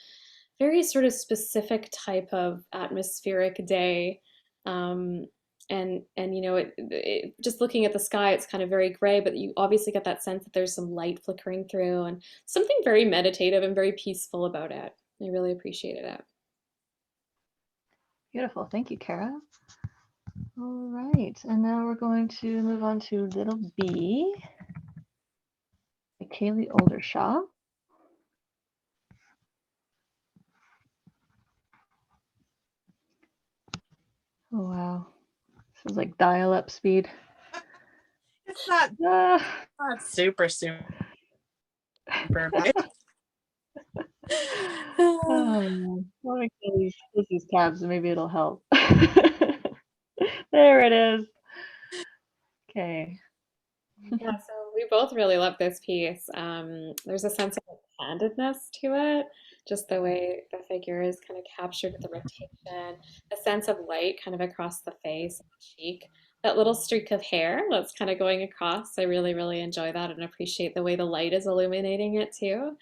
very sort of specific type of atmospheric day. Um, and you know, just looking at the sky, it's kind of very gray, but you obviously get that sense that there's some light flickering through, and something very meditative and very peaceful about it. I really appreciated it. Beautiful. Thank you, Cara. All right. And now we're going to move on to Little B by Kaylee Oldershaw. Oh, wow. This is like dial-up speed. It's not, not super bad. Oh, let me close these tabs and maybe it'll help. There it is. Okay. Yeah, so we both really love this piece. There's a sense of candidness to it, just the way the figure is kind of captured with the rotation, a sense of light kind of across the face and the cheek, that little streak of hair that's kind of going across. I really, really enjoy that and appreciate the way the light is illuminating it too.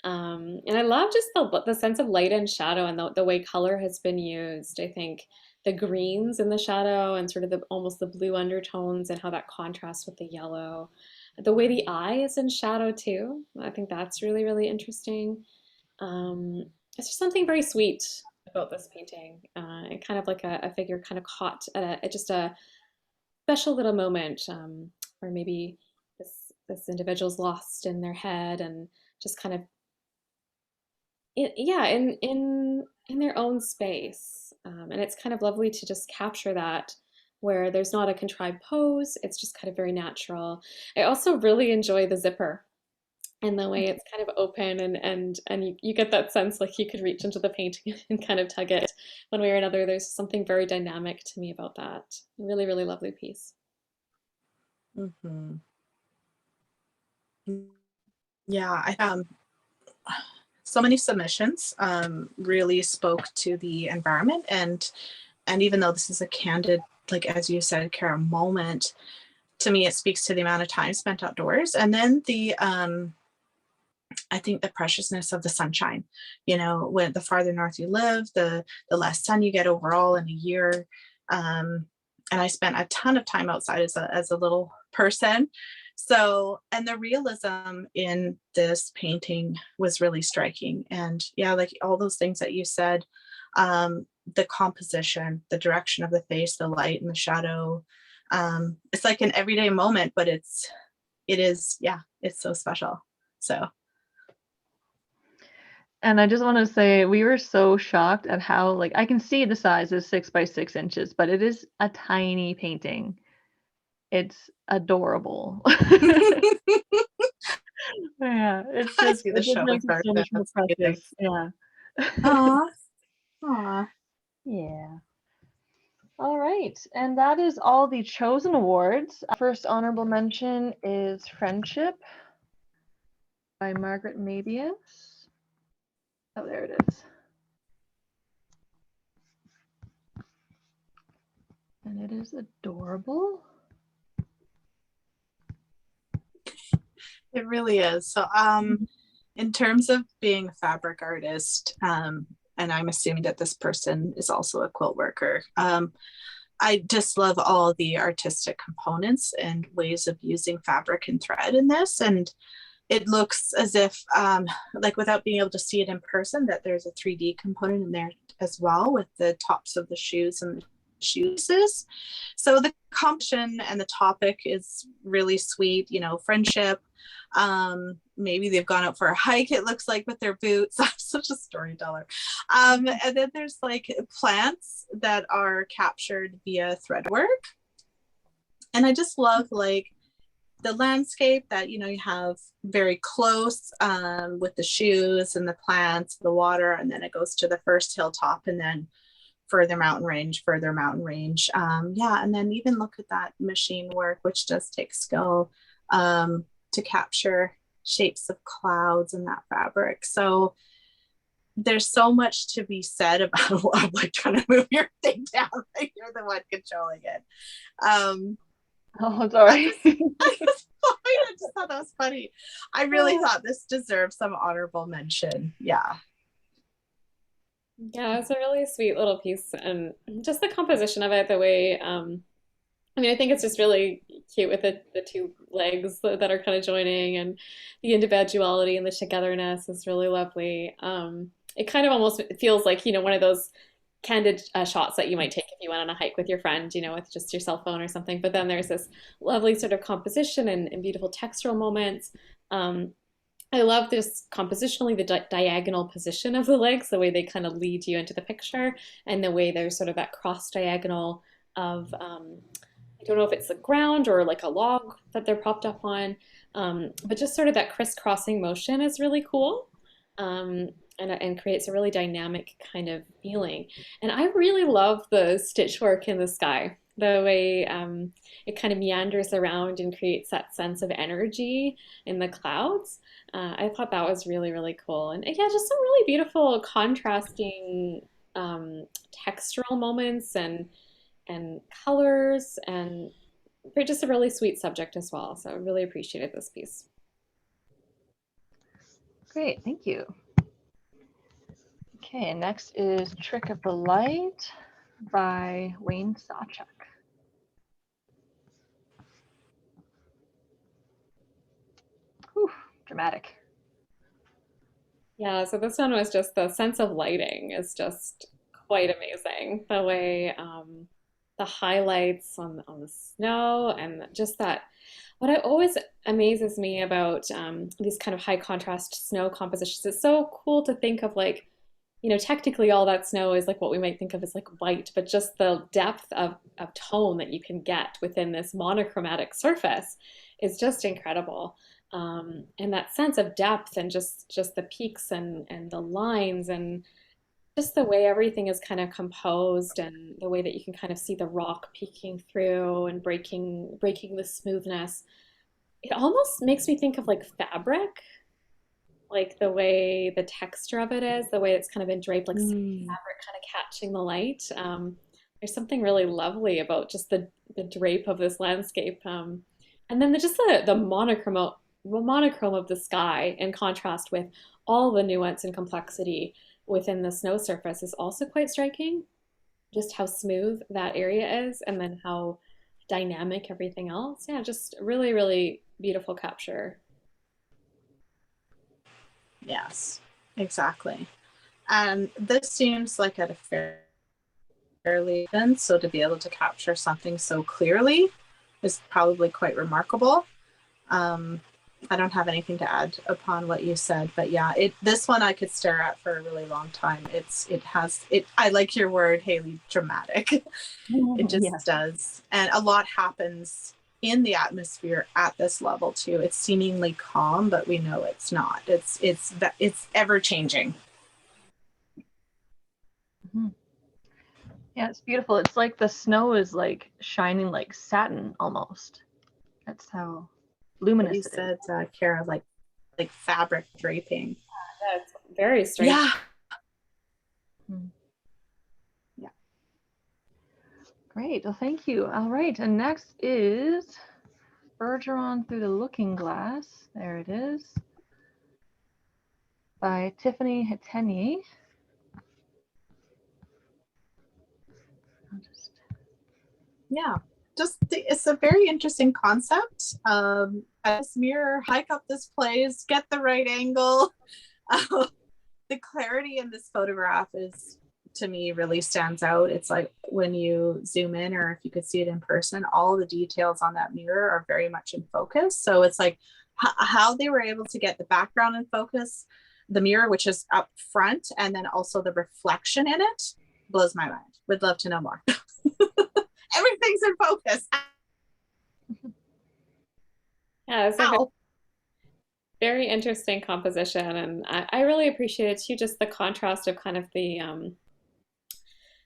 And I love just the sense of light and shadow, and the way color has been used. I think the greens in the shadow and sort of the almost the blue undertones, and how that contrasts with the yellow. The way the eye is in shadow too. I think that's really, really interesting. It's just something very sweet about this painting. And kind of like a figure kind of caught at just a special little moment, where maybe this individual's lost in their head, and just kind of yeah, in their own space. And it's kind of lovely to just capture that, where there's not a contrived pose, it's just kind of very natural. I also really enjoy the zipper and the way it's kind of open, and you get that sense like you could reach into the painting and kind of tug it one way or another. There's something very dynamic to me about that. Really, really lovely piece. Mm-hmm. Yeah, so many submissions really spoke to the environment, and even though this is a candid, like as you said, Cara, moment, to me it speaks to the amount of time spent outdoors, and then the I think the preciousness of the sunshine. You know, when the farther north you live, the less sun you get overall in a year. And I spent a ton of time outside as a little person. So, and the realism in this painting was really striking. And yeah, like all those things that you said, the composition, the direction of the face, the light and the shadow. It's like an everyday moment, but it is, yeah, it's so special. So. And I just want to say, we were so shocked at how, like, I can see the size is 6 by 6 inches, but it is a tiny painting. It's adorable. Yeah, it's just, it just makes it so much more precious. Yeah. Aww. Aww. Yeah. All right. And that is all the chosen awards. First honorable mention is Friendship by Margaret Mabius. Oh, there it is. And it is adorable. It really is. So in terms of being a fabric artist, and I'm assuming that this person is also a quilt worker, I just love all the artistic components and ways of using fabric and thread in this. And it looks as if, like without being able to see it in person, that there's a 3D component in there as well, with the tops of the shoes and the shoes. So the composition and the topic is really sweet, you know, friendship. maybe they've gone out for a hike, it looks like, with their boots. I'm such a storyteller. And then there's like plants that are captured via thread work. And I just love like the landscape that, you know, you have very close with the shoes and the plants, the water, and then it goes to the first hilltop and then further mountain range. Yeah, and then even look at that machine work, which does take skill to capture shapes of clouds in that fabric. So there's so much to be said about like trying to move your thing down, like you're the one controlling it. Oh, sorry. I just thought that was funny. I really thought this deserves some honorable mention. Yeah. Yeah, it's a really sweet little piece, and just the composition of it, the way, I mean, I think it's just really cute with the two legs that are kind of joining, and the individuality and the togetherness is really lovely. It kind of almost feels like, you know, one of those candid shots that you might take if you went on a hike with your friend, you know, with just your cell phone or something. But then there's this lovely sort of composition and beautiful textural moments. I love this compositionally, the diagonal position of the legs, the way they kind of lead you into the picture, and the way there's sort of that cross diagonal of, I don't know if it's the ground or like a log that they're propped up on, but just sort of that crisscrossing motion is really cool. And creates a really dynamic kind of feeling. And I really love the stitch work in the sky, the way it kind of meanders around and creates that sense of energy in the clouds. I thought that was really, really cool. And yeah, just some really beautiful contrasting textural moments and colors, and just a really sweet subject as well. So I really appreciated this piece. Great, thank you. Okay, next is Trick of the Light by Wayne Sawchuk. Whew, dramatic. Yeah, so this one was just the sense of lighting is just quite amazing. The way the highlights on the snow, and just that. What I always amazes me about these kind of high contrast snow compositions, it's so cool to think of, like, you know, technically all that snow is like what we might think of as like white, but just the depth of tone that you can get within this monochromatic surface is just incredible. And that sense of depth, and just the peaks and the lines, and just the way everything is kind of composed, and the way that you can kind of see the rock peeking through and breaking the smoothness. It almost makes me think of like fabric, like the way the texture of it is, the way it's kind of been draped, like fabric kind of catching the light. There's something really lovely about just the drape of this landscape. And then just the monochrome of the sky, in contrast with all the nuance and complexity within the snow surface, is also quite striking. Just how smooth that area is, and then how dynamic everything else. Yeah, just really, really beautiful capture. Yes, exactly. And this seems like at a fairly even, so to be able to capture something so clearly is probably quite remarkable. I don't have anything to add upon what you said, but yeah, this one I could stare at for a really long time. I like your word, Haley, dramatic. It just does. And a lot happens in the atmosphere at this level too. It's seemingly calm, but we know it's not. It's ever changing. Mm-hmm. Yeah, it's beautiful. It's like the snow is like shining like satin almost. That's how luminous you it said, is. Cara, like fabric draping. Yeah, it's very strange. Yeah. Yeah. Great. Well, thank you. All right. And next is Bergeron Through the Looking Glass. There it is. By Tiffany Heteny. Yeah. It's a very interesting concept. As mirror, hike up this place, get the right angle. The clarity in this photograph is, to me, really stands out. It's like when you zoom in, or if you could see it in person, all the details on that mirror are very much in focus. So it's like how they were able to get the background in focus, the mirror, which is up front, and then also the reflection in it, blows my mind. Would love to know more. Everything's in focus. Yeah, it's a very interesting composition, and I really appreciate it too, just the contrast of kind of the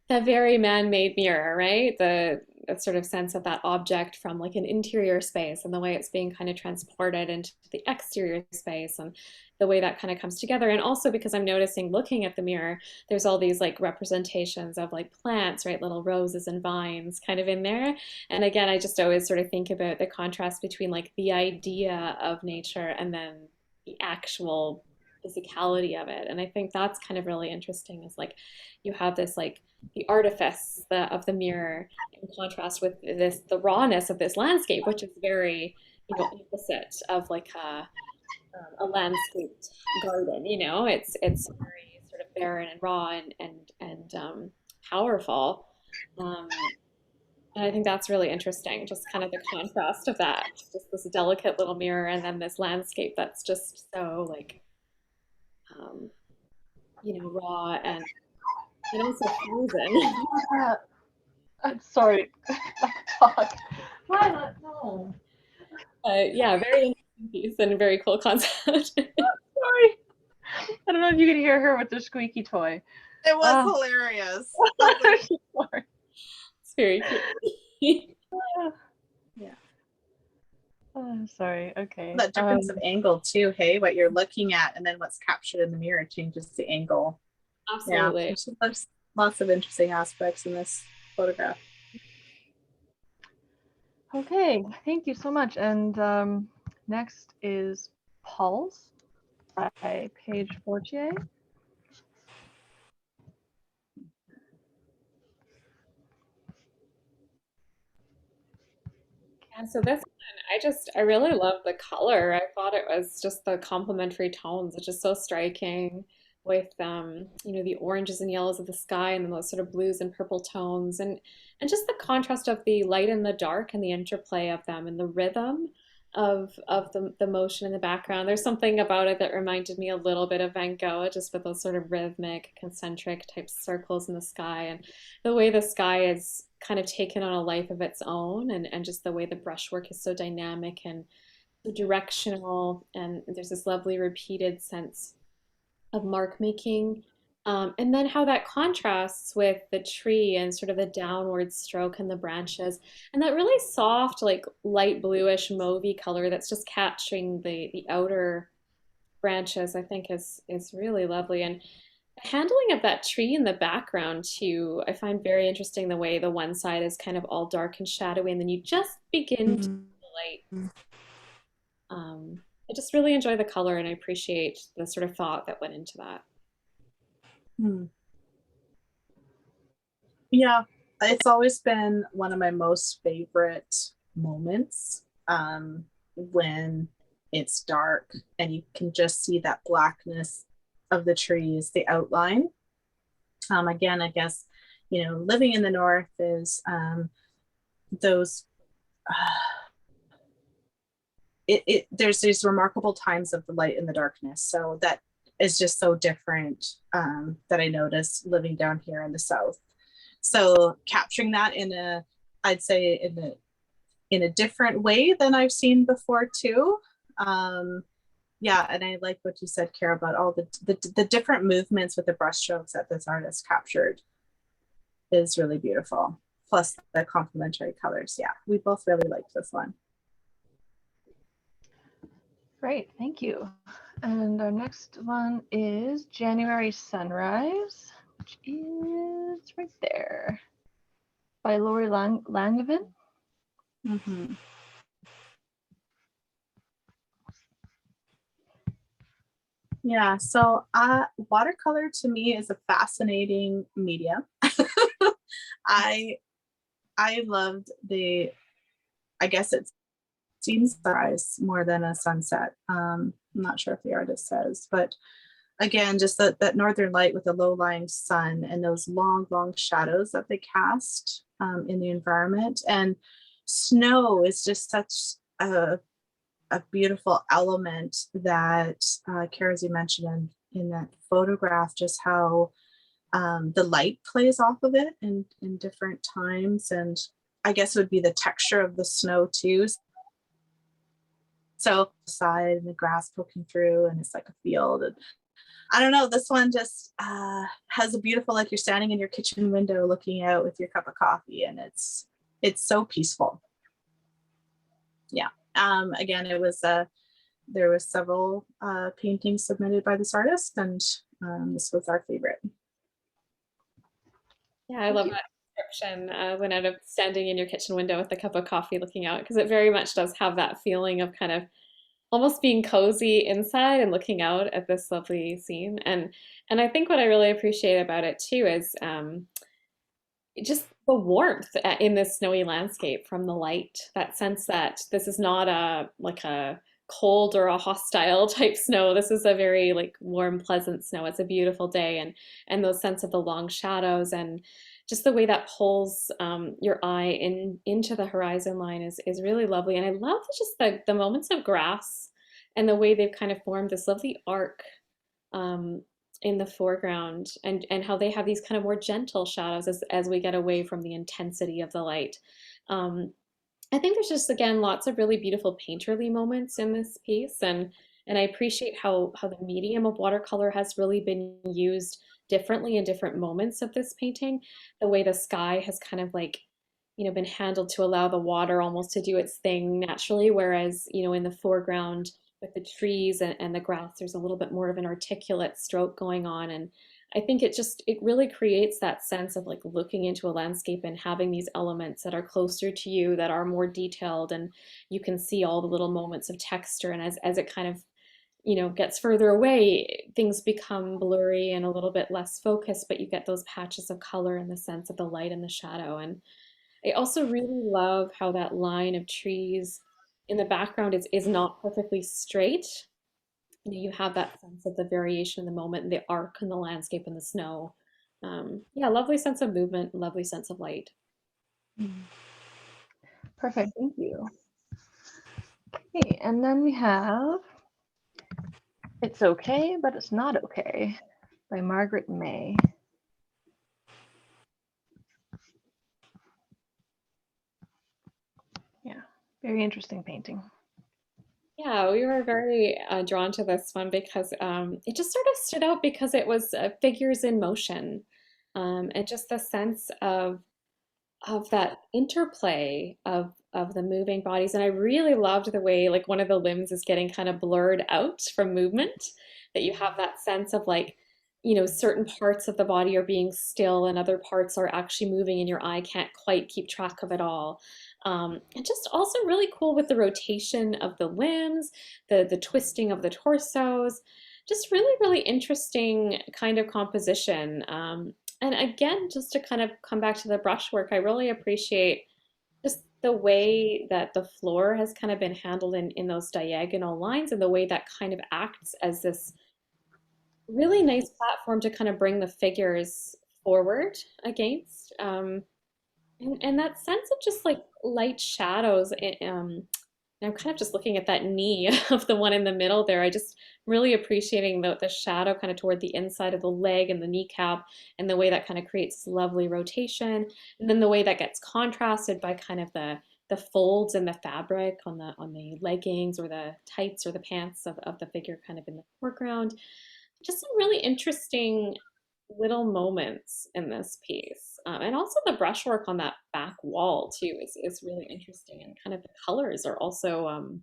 that very man-made mirror, right? The sort of sense of that object from like an interior space and the way it's being kind of transported into the exterior space and the way that kind of comes together. And also because I'm noticing looking at the mirror, there's all these like representations of like plants, right? Little roses and vines kind of in there. And again, I just always sort of think about the contrast between like the idea of nature and then the actual physicality of it. And I think that's kind of really interesting is like you have this like the artifice of the mirror in contrast with this the rawness of this landscape, which is very, you know, opposite of like a landscaped garden. You know, it's very sort of barren and raw and powerful. Um, and I think that's really interesting, just kind of the contrast of that, just this delicate little mirror and then this landscape that's just so like, um, you know, raw and also frozen. I'm sorry. My dog. Violet, no. Yeah, very interesting piece and a very cool concept. Sorry. I don't know if you could hear her with the squeaky toy. It was hilarious. Sorry. It's very cute. Yeah. Oh, sorry. Okay. That difference of angle too, hey, what you're looking at and then what's captured in the mirror changes the angle. Absolutely. Yeah, there's lots of interesting aspects in this photograph. Okay, thank you so much. And next is Pulse by Paige Fortier. Yeah, so this one, I really love the color. I thought it was just the complementary tones, which is so striking with you know, the oranges and yellows of the sky and then those sort of blues and purple tones and just the contrast of the light and the dark and the interplay of them and the rhythm of the motion in the background. There's something about it that reminded me a little bit of Van Gogh, just with those sort of rhythmic, concentric type circles in the sky and the way the sky is kind of taken on a life of its own and just the way the brushwork is so dynamic and so directional and there's this lovely repeated sense of mark making. And then how that contrasts with the tree and sort of the downward stroke in the branches and that really soft like light bluish mauvey color that's just catching the outer branches I think is really lovely. And the handling of that tree in the background too, I find very interesting the way the one side is kind of all dark and shadowy and then you just begin to see the light. I just really enjoy the color and I appreciate the sort of thought that went into that. Yeah, it's always been one of my most favorite moments when it's dark and you can just see that blackness of the trees, the outline. Again, I guess, you know, living in the north is those there's these remarkable times of the light and the darkness. So that is just so different that I noticed living down here in the south. So capturing that in a, I'd say in a different way than I've seen before too. Yeah, and I like what you said, Cara, about all the different movements with the brushstrokes that this artist captured is really beautiful. Plus the complementary colors. Yeah, we both really liked this one. Great, thank you. And our next one is January Sunrise, which is right there by Lori Langevin. Mm-hmm. Yeah, so watercolor to me is a fascinating medium. I loved I guess it seems sunrise more than a sunset. I'm not sure if the artist says, but again, just that northern light with the low-lying sun and those long shadows that they cast in the environment. And snow is just such a a beautiful element that Cara, as you mentioned in that photograph, just how the light plays off of it in different times. And I guess it would be the texture of the snow too. So side and the grass poking through, and it's like a field. And I don't know, this one just has a beautiful, like you're standing in your kitchen window looking out with your cup of coffee, and it's so peaceful. Yeah. Again, it was there was several paintings submitted by this artist, and this was our favorite. Yeah, I love that description, Lynette, of standing in your kitchen window with a cup of coffee looking out, because it very much does have that feeling of kind of almost being cozy inside and looking out at this lovely scene. And I think what I really appreciate about it too is just the warmth in this snowy landscape from the light. That sense that this is not a cold or a hostile type snow. This is a very like warm, pleasant snow. It's a beautiful day, and those sense of the long shadows and just the way that pulls your eye into the horizon line is really lovely. And I love just the moments of grass and the way they've kind of formed this lovely arc um, in the foreground, and how they have these kind of more gentle shadows as we get away from the intensity of the light. Um, I think there's just again lots of really beautiful painterly moments in this piece, and I appreciate how the medium of watercolor has really been used differently in different moments of this painting. The way the sky has kind of like, been handled to allow the water almost to do its thing naturally, whereas, in the foreground with the trees and the grass, there's a little bit more of an articulate stroke going on. And I think it really creates that sense of like looking into a landscape and having these elements that are closer to you, that are more detailed, and you can see all the little moments of texture. And as it kind of, gets further away, things become blurry and a little bit less focused, but you get those patches of color and the sense of the light and the shadow. And I also really love how that line of trees in the background is not perfectly straight. You have that sense of the variation in the moment and the arc and the landscape and the snow. Yeah, lovely sense of movement, lovely sense of light. Perfect, thank you. Okay, and then we have It's Okay, But It's Not Okay by Margaret May. Yeah, very interesting painting. Yeah, we were very drawn to this one because it just sort of stood out because it was figures in motion, and just the sense of that interplay of the moving bodies. And I really loved the way like one of the limbs is getting kind of blurred out from movement, that you have that sense of like, certain parts of the body are being still and other parts are actually moving and your eye can't quite keep track of it all. And just also really cool with the rotation of the limbs, the twisting of the torsos, just really, really interesting kind of composition. And again, just to kind of come back to the brushwork, I really appreciate just the way that the floor has kind of been handled in those diagonal lines, and the way that kind of acts as this really nice platform to kind of bring the figures forward against. And that sense of just like light shadows. And I'm kind of just looking at that knee of the one in the middle there. I just really appreciating the shadow kind of toward the inside of the leg and the kneecap, and the way that kind of creates lovely rotation. And then the way that gets contrasted by kind of the folds in the fabric on the leggings or the tights or the pants of the figure kind of in the foreground. Just some really interesting little moments in this piece. And also the brushwork on that back wall too is really interesting, and kind of the colors are also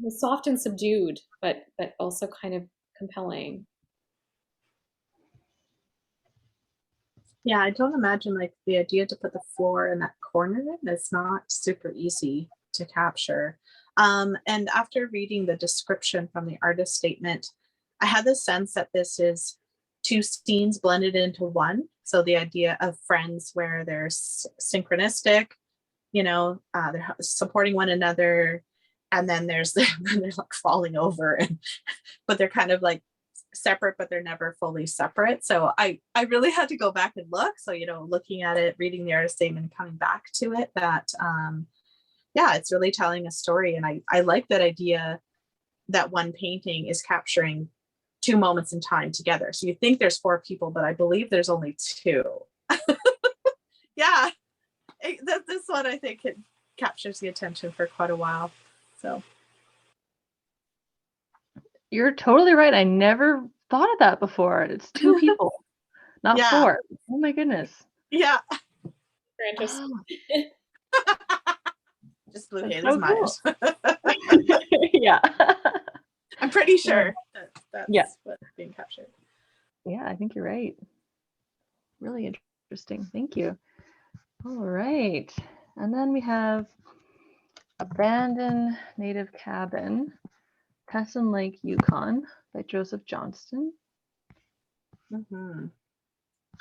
soft and subdued, but also kind of compelling. Yeah, I don't imagine like the idea to put the floor in that corner is not super easy to capture. And after reading the description from the artist statement, I had the sense that this is two scenes blended into one. So the idea of friends where they're synchronistic, they're supporting one another, and then they're like falling over, but they're kind of like separate, but they're never fully separate. So I really had to go back and look. So looking at it, reading the artist statement, and coming back to it, that yeah, it's really telling a story. And I like that idea that one painting is capturing two moments in time together. So you think there's four people, but I believe there's only two. Yeah, this one I think it captures the attention for quite a while. So You're totally right. I never thought of that before. It's two people, not yeah, four. Oh my goodness. yeah, Very interesting. just blew That's Haley's so mind. cool. Yeah. I'm pretty sure that's Yeah. what's being captured. Yeah, I think you're right. Really interesting. Thank you. All right. And then we have Abandoned Native Cabin, Tesson Lake, Yukon by Joseph Johnston. Mm-hmm.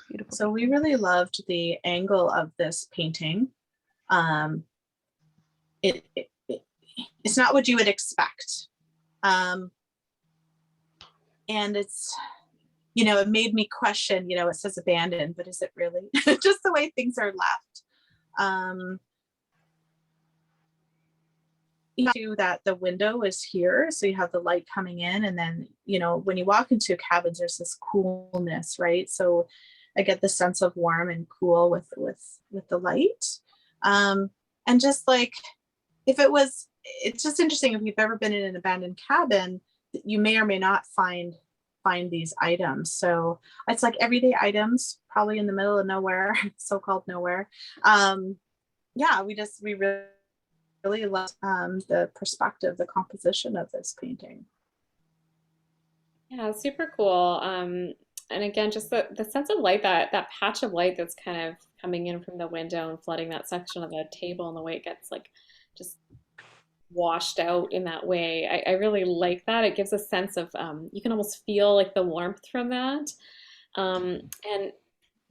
Beautiful. So we really loved the angle of this painting. It's not what you would expect. And it's, it made me question, it says abandoned, but is it really? Just the way things are left. That the window is here, so you have the light coming in, and then when you walk into cabins, there's this coolness, right? So I get the sense of warm and cool with the light, and just like it's just interesting if you've ever been in an abandoned cabin, you may or may not find these items. So it's like everyday items, probably in the middle of nowhere, so-called nowhere. Yeah, we really love the perspective, the composition of this painting. Yeah, super cool. And again, just the sense of light, that patch of light that's kind of coming in from the window and flooding that section of the table, and the way it gets like just washed out in that way. I really like that. It gives a sense of you can almost feel like the warmth from that. And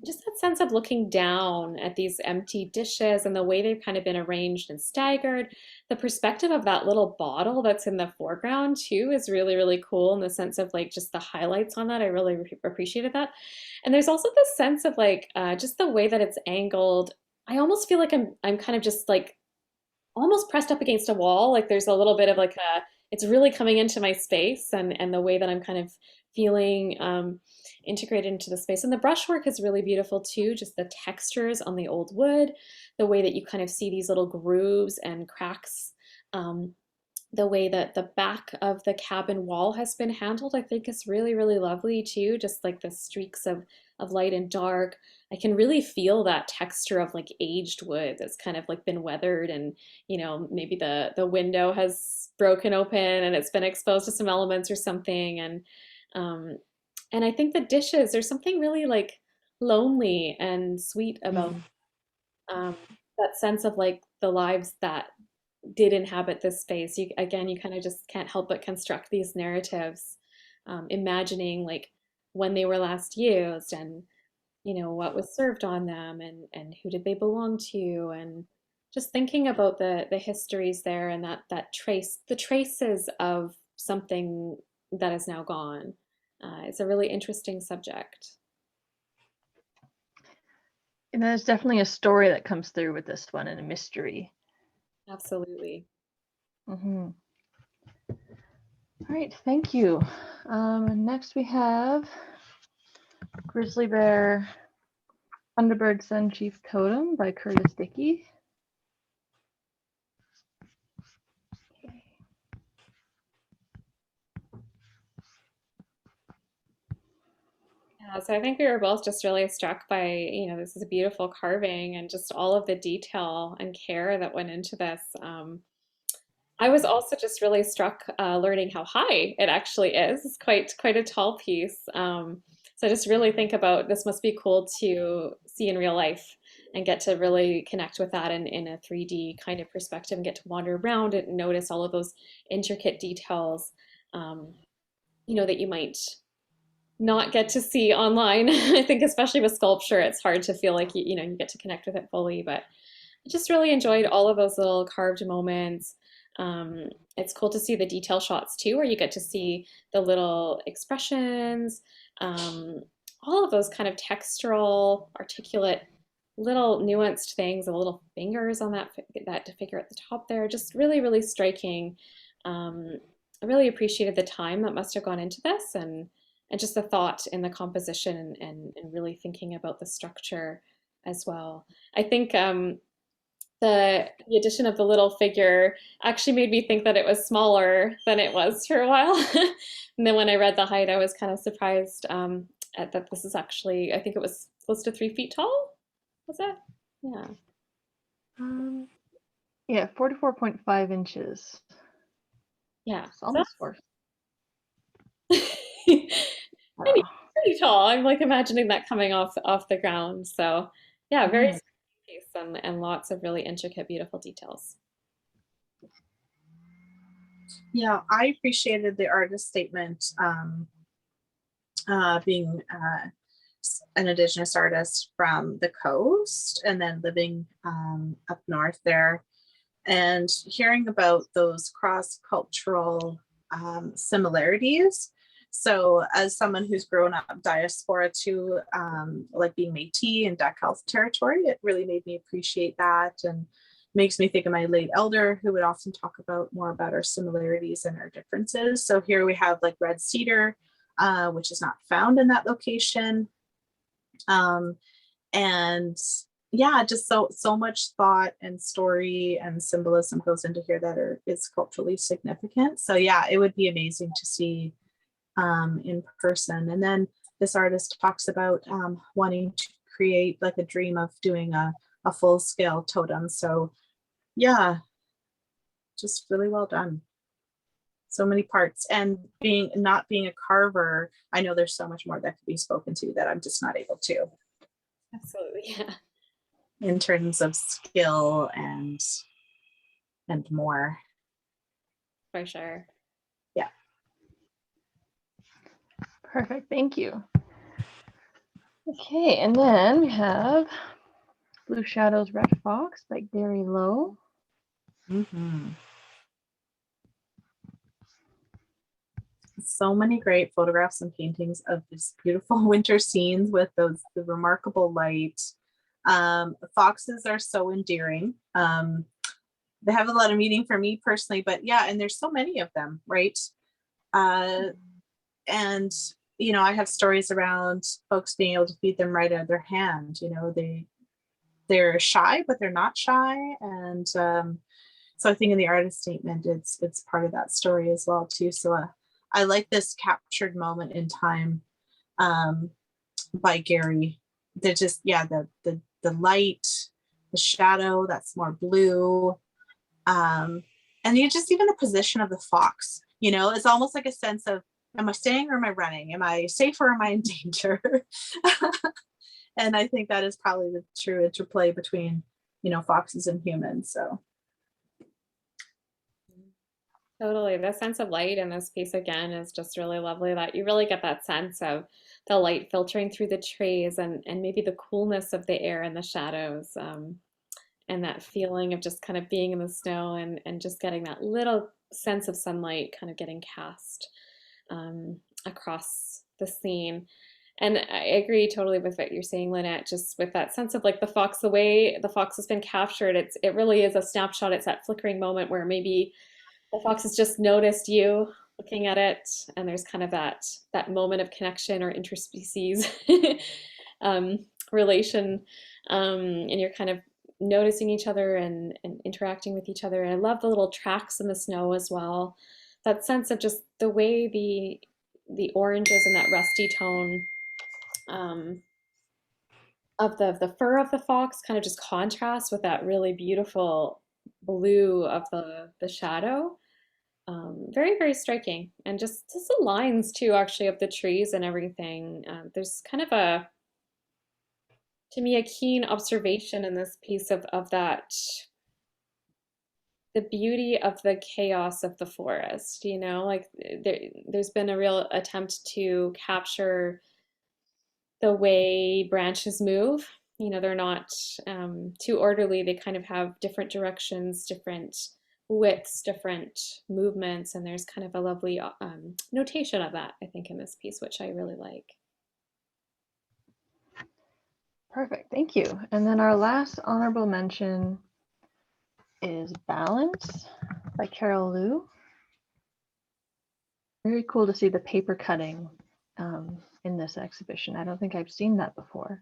just that sense of looking down at these empty dishes and the way they've kind of been arranged and staggered. The perspective of that little bottle that's in the foreground too is really, really cool in the sense of like just the highlights on that. I really appreciated that. And there's also this sense of like just the way that it's angled. I almost feel like I'm kind of just like almost pressed up against a wall. Like there's a little bit of like it's really coming into my space, and the way that I'm kind of feeling integrated into the space. And the brushwork is really beautiful too, just the textures on the old wood, the way that you kind of see these little grooves and cracks. The way that the back of the cabin wall has been handled, I think is really, really lovely too. Just like the streaks of light and dark. I can really feel that texture of like aged wood that's kind of like been weathered, and maybe the window has broken open and it's been exposed to some elements or something. Um, and I think the dishes, there's something really like lonely and sweet about um, that sense of like the lives that did inhabit this space. You kind of just can't help but construct these narratives, imagining like when they were last used, and what was served on them, and who did they belong to, and just thinking about the histories there, and the traces of something that is now gone. It's a really interesting subject. And there's definitely a story that comes through with this one, and a mystery. Absolutely. Mm-hmm. All right, thank you. Next we have Grizzly Bear, Thunderbird Sun Chief Totem by Curtis Dickey. Yeah, so I think we were both just really struck by, this is a beautiful carving and just all of the detail and care that went into this. I was also just really struck learning how high it actually is. It's quite a tall piece. So I just really think about this must be cool to see in real life and get to really connect with that in a 3D kind of perspective, and get to wander around it and notice all of those intricate details, um, that you might not get to see online. I think especially with sculpture, it's hard to feel like you get to connect with it fully. But I just really enjoyed all of those little carved moments. It's cool to see the detail shots too, where you get to see the little expressions, all of those kind of textural, articulate little nuanced things, the little fingers on that figure at the top there, just really, really striking. I really appreciated the time that must have gone into this, and just the thought in the composition, and really thinking about the structure as well. I think the addition of the little figure actually made me think that it was smaller than it was for a while. And then when I read the height, I was kind of surprised at that this is actually, I think it was close to 3 feet tall. Was that? Yeah. Um, yeah, 44.5 inches. Yeah. It's almost 4. Pretty, Oh. pretty tall. I'm like imagining that coming off the ground. So yeah, very Mm. piece, and lots of really intricate, beautiful details. Yeah, I appreciated the artist statement, being an Indigenous artist from the coast and then living up north there, and hearing about those cross-cultural similarities. So as someone who's grown up diaspora too, like being Métis and Duck Health territory, it really made me appreciate that, and makes me think of my late elder, who would often talk about more about our similarities and our differences. So here we have like red cedar, which is not found in that location. And yeah, just so much thought and story and symbolism goes into here that is culturally significant. So yeah, it would be amazing to see in person. And then this artist talks about wanting to create like a dream of doing a full-scale totem. So yeah, just really well done. So many parts, and not being a carver, I know there's so much more that could be spoken to that I'm just not able to, Absolutely. Yeah. in terms of skill and more. For sure. Yeah. Perfect. Thank you. Okay, and then we have Blue Shadows Red Fox by Gary Lowe. Mm-hmm. So many great photographs and paintings of these beautiful winter scenes with the remarkable light. Foxes are so endearing. They have a lot of meaning for me personally, but yeah, and there's so many of them, right? And I have stories around folks being able to feed them right out of their hand. They're shy, but they're not shy, and so I think in the artist statement, it's part of that story as well too. So I like this captured moment in time by Gary. They're just, yeah, the light, the shadow that's more blue, and just even the position of the fox. It's almost like a sense of, am I staying or am I running? Am I safe or am I in danger? And I think that is probably the true interplay between foxes and humans. So Totally. The sense of light in this piece again is just really lovely, that you really get that sense of the light filtering through the trees, and maybe the coolness of the air and the shadows, and that feeling of just kind of being in the snow, and just getting that little sense of sunlight kind of getting cast across the scene. And I agree totally with what you're saying, Lynette, just with that sense of like the fox, the way the fox has been captured, it really is a snapshot. It's that flickering moment where maybe the fox has just noticed you looking at it, and there's kind of that moment of connection or interspecies relation, and you're kind of noticing each other, and interacting with each other. And I love the little tracks in the snow as well. That sense of just the way the oranges and that rusty tone of the fur of the fox kind of just contrasts with that really beautiful blue of the shadow. Very, very striking. And just the lines too, actually, of the trees and everything. There's kind of to me, a keen observation in this piece of that, the beauty of the chaos of the forest, like there's been a real attempt to capture the way branches move. They're not too orderly. They kind of have different directions, different widths, different movements, and there's kind of a lovely notation of that, I think, in this piece, which I really like. Perfect, thank you. And then our last honorable mention is Balance by Carol Liu. Very cool to see the paper cutting in this exhibition. I don't think I've seen that before.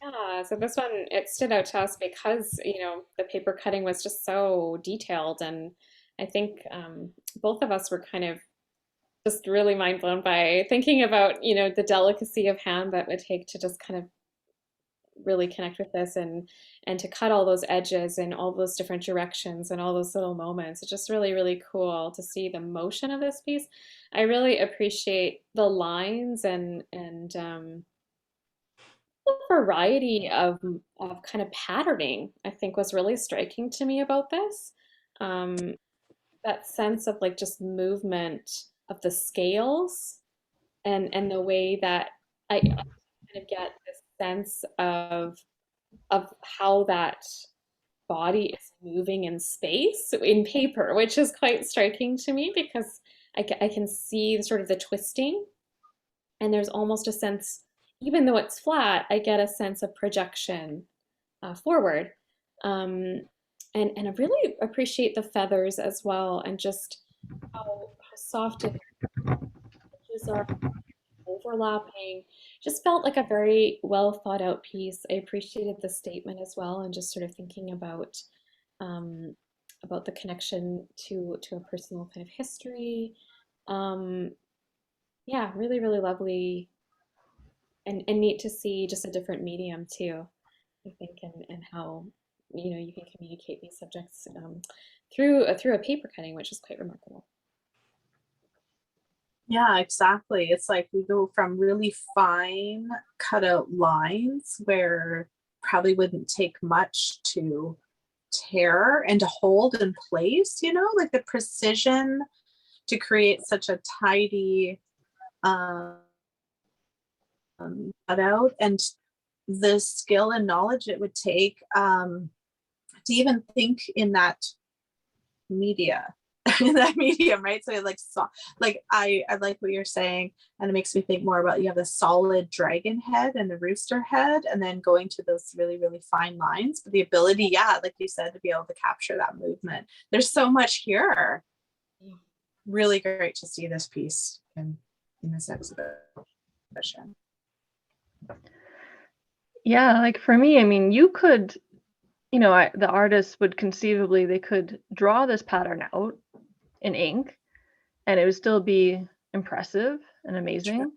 Yeah, so this one, it stood out to us because, the paper cutting was just so detailed. And I think both of us were kind of just really mind blown by thinking about, the delicacy of hand that would take to just kind of really connect with this and to cut all those edges in all those different directions and all those little moments. It's just really, really cool to see the motion of this piece. I really appreciate the lines and the variety of kind of patterning, I think was really striking to me about this. Um, that sense of like just movement of the scales and the way that I kind of get this sense of how that body is moving in space in paper, which is quite striking to me because I can see sort of the twisting, and there's almost a sense, even though it's flat, I get a sense of projection forward. Um, and I really appreciate the feathers as well, and just how soft it is are overlapping. Just felt like a very well thought out piece. I appreciated the statement as well, and just sort of thinking um, about the connection to a personal kind of history. Um, yeah, really, really lovely and neat to see just a different medium too. I think and how you can communicate these subjects through a paper cutting, which is quite remarkable. Yeah, exactly. It's like we go from really fine cutout lines where probably wouldn't take much to tear and to hold in place, like the precision to create such a tidy cutout, and the skill and knowledge it would take to even think in that media in that medium, right? So like I like what you're saying, and it makes me think more about, you have the solid dragon head and the rooster head, and then going to those really, really fine lines, but the ability, yeah, like you said, to be able to capture that movement. There's so much here. Really great to see this piece in this exhibition. Yeah, like for me, I mean, you could, the artists would conceivably, they could draw this pattern out in ink and it would still be impressive and amazing. True.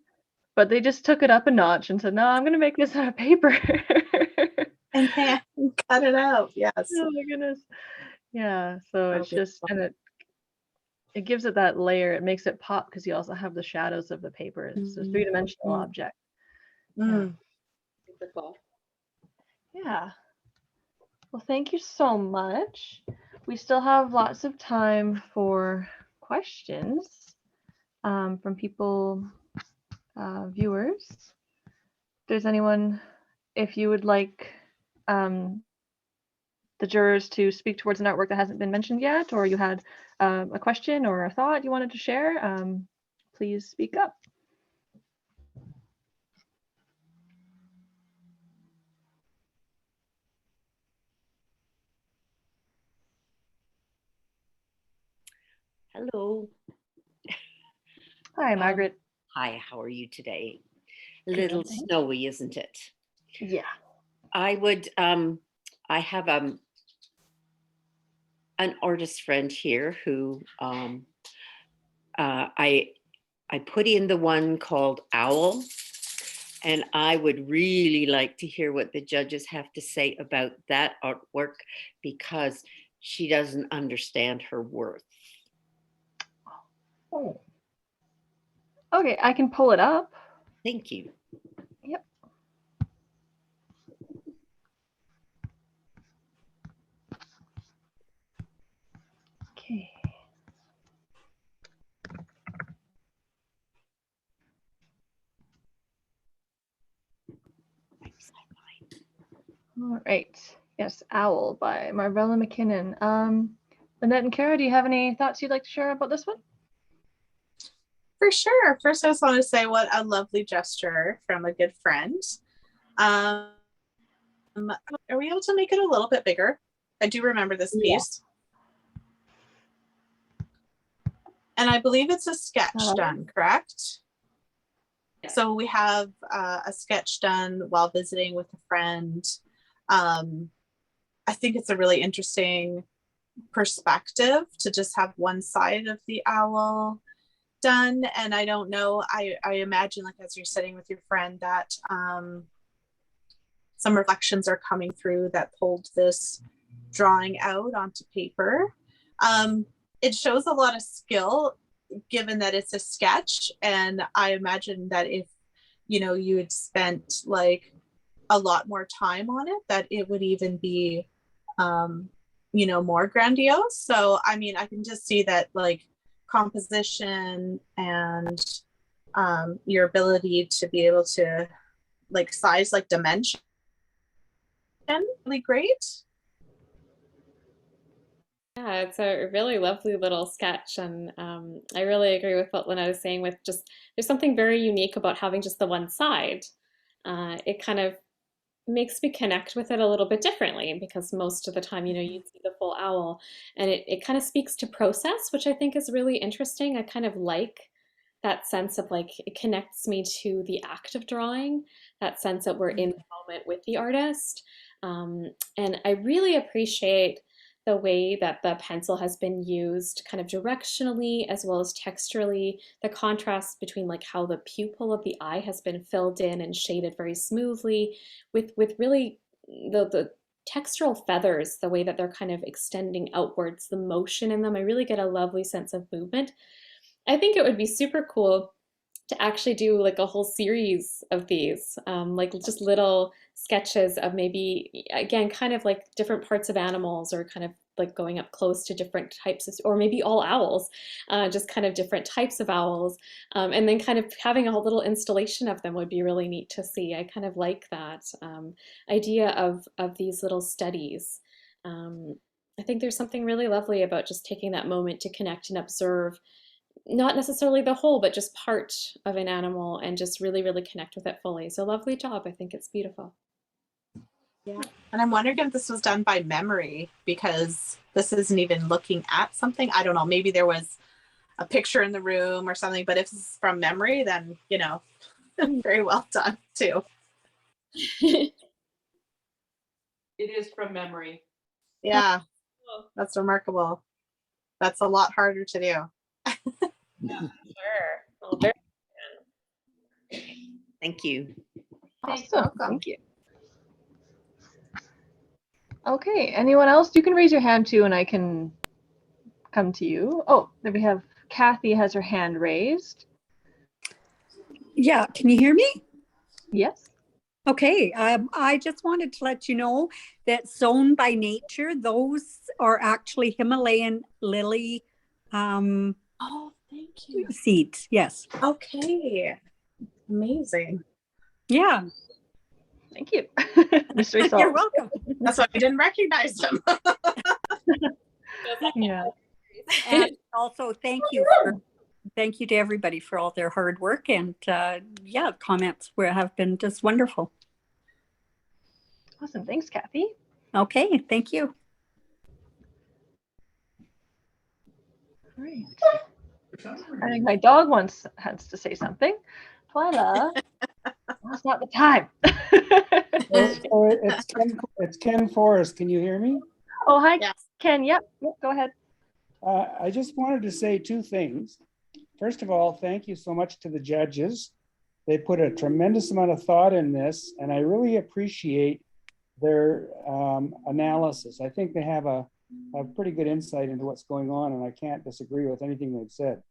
But they just took it up a notch and said, no, I'm going to make this out of paper. And hand cut it out. Yes. Oh my goodness. Yeah. So it's just, and it gives it that layer. It makes it pop because you also have the shadows of the paper. It's a three-dimensional object. Yeah. Super cool. Yeah. Well, thank you so much. We still have lots of time for questions from people, viewers. If there's anyone, if you would like the jurors to speak towards an artwork that hasn't been mentioned yet, or you had a question or a thought you wanted to share, please speak up. Hello. Hi, Margaret. Hi, how are you today? A little snowy, isn't it? Yeah. I would, I have an artist friend here who I put in the one called Owl, and I would really like to hear what the judges have to say about that artwork, because she doesn't understand her worth. Oh. Okay, I can pull it up. Thank you. Yep. Okay. All right. Yes, Owl by Marvella McKinnon. Lynette and Cara, do you have any thoughts you'd like to share about this one? For sure. First, I just want to say what a lovely gesture from a good friend. Um, are we able to make it a little bit bigger? I do remember this piece. And I believe it's a sketch done, correct? So we have a sketch done while visiting with a friend. I think it's a really interesting perspective to just have one side of the owl done. And I don't know, I imagine, like, as you're sitting with your friend, that some reflections are coming through that pulled this drawing out onto paper. It shows a lot of skill, given that it's a sketch, and I imagine that if you had spent like a lot more time on it, that it would even be more grandiose. So I mean, I can just see that, like, composition and your ability to be able to, like, size, like, dimension, really great. Yeah, it's a really lovely little sketch, and I really agree with what Lynette is saying. With just there's something very unique about having just the one side. It kind of makes me connect with it a little bit differently, because most of the time, you see the full owl, and it kind of speaks to process, which I think is really interesting. I kind of like that sense of, like, it connects me to the act of drawing, that sense that we're in the moment with the artist. And I really appreciate the way that the pencil has been used kind of directionally as well as texturally, the contrast between, like, how the pupil of the eye has been filled in and shaded very smoothly with really the textural feathers, the way that they're kind of extending outwards, the motion in them. I really get a lovely sense of movement. I think it would be super cool to actually do like a whole series of these, like just little sketches of maybe, again, kind of like different parts of animals, or kind of like going up close to different types of, or maybe all owls, just kind of different types of owls. And then kind of having a little installation of them would be really neat to see. I kind of like that idea of these little studies. I think there's something really lovely about just taking that moment to connect and observe, not necessarily the whole, but just part of an animal, and just really, really connect with it fully. So lovely job. I think it's beautiful. Yeah. And I'm wondering if this was done by memory, because this isn't even looking at something. I don't know. Maybe there was a picture in the room or something, but if it's from memory, then, very well done too. It is from memory. Yeah. That's remarkable. That's a lot harder to do. Yeah, sure. Well, very good. Thank you. Awesome. Thank you. Okay, anyone else? You can raise your hand too, and I can come to you. Oh, there we have Kathy has her hand raised. Yeah, can you hear me? Yes. Okay, I just wanted to let you know that Sown by Nature, those are actually Himalayan lily Oh, thank you. seeds. Yes. Okay. Amazing. Yeah. Thank you. Mystery solved. You're welcome. That's why I didn't recognize them. Yeah. And also thank you to everybody for all their hard work, and comments have been just wonderful. Awesome. Thanks, Kathy. Okay, thank you. All right. I think my dog has to say something. Twyla, that's not the time. It's Ken Forrest. Can you hear me? Oh, hi, Yes. Ken. Yep, go ahead. I just wanted to say two things. First of all, thank you so much to the judges. They put a tremendous amount of thought in this, and I really appreciate their analysis. I think they have a pretty good insight into what's going on, and I can't disagree with anything they've said.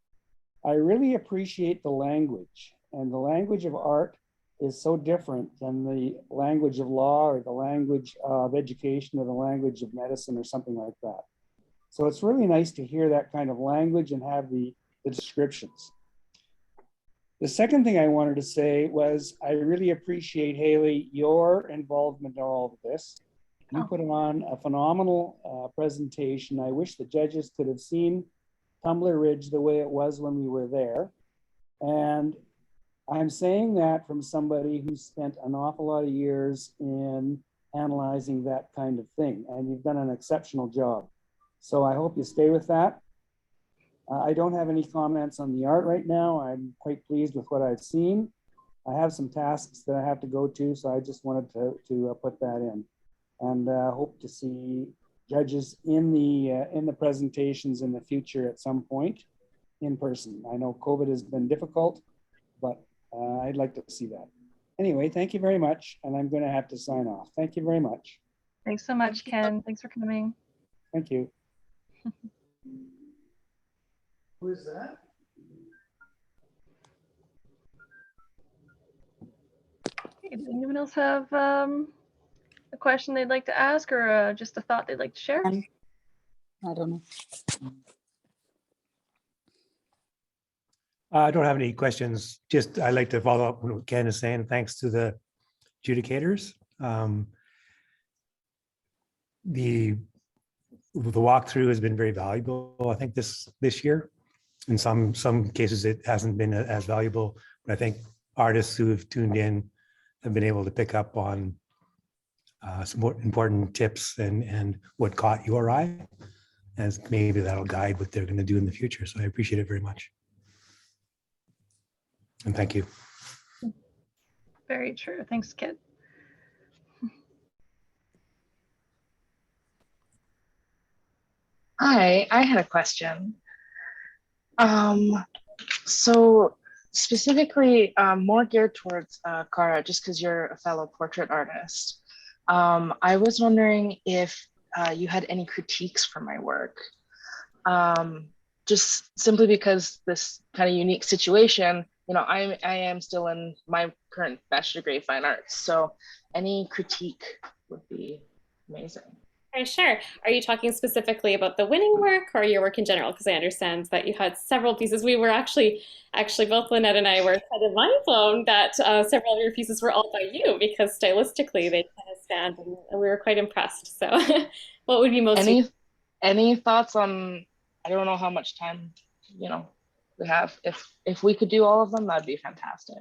I really appreciate the language, and the language of art is so different than the language of law, or the language of education, or the language of medicine, or something like that. So it's really nice to hear that kind of language and have the descriptions. The second thing I wanted to say was I really appreciate, Haley, your involvement in all of this. You put on a phenomenal presentation. I wish the judges could have seen Tumbler Ridge the way it was when we were there. And I'm saying that from somebody who spent an awful lot of years in analyzing that kind of thing, and you've done an exceptional job. So I hope you stay with that. I don't have any comments on the art right now. I'm quite pleased with what I've seen. I have some tasks that I have to go to, so I just wanted to put that in, and hope to see judges in the presentations in the future at some point in person. I know COVID has been difficult, but I'd like to see that. Anyway, thank you very much, and I'm going to have to sign off. Thank you very much. Thanks so much, Ken. Thanks for coming. Thank you. Who is that? Okay, does anyone else have a question they'd like to ask, or just a thought they'd like to share? I don't know. I don't have any questions. Just I'd like to follow up on what Ken is saying. Thanks to the adjudicators. The walkthrough has been very valuable, I think, this year. In some cases, it hasn't been as valuable, but I think artists who have tuned in have been able to pick up on some more important tips and what caught your eye, as maybe that'll guide what they're going to do in the future. So I appreciate it very much. And thank you. Very true. Thanks, Kit. Hi, I had a question. So specifically more geared towards Cara, just because you're a fellow portrait artist. I was wondering if you had any critiques for my work. Just simply because this kind of unique situation, you know, I am still in my current bachelor degree of fine arts. So any critique would be amazing. Sure. Are you talking specifically about the winning work or your work in general? Because I understand that you had several pieces. We were actually both Lynette and I were kind of mind blown that several of your pieces were all by you, because stylistically they kind of stand, and we were quite impressed. So what would be most... Any thoughts on, I don't know how much time, you know, we have. If we could do all of them, that'd be fantastic.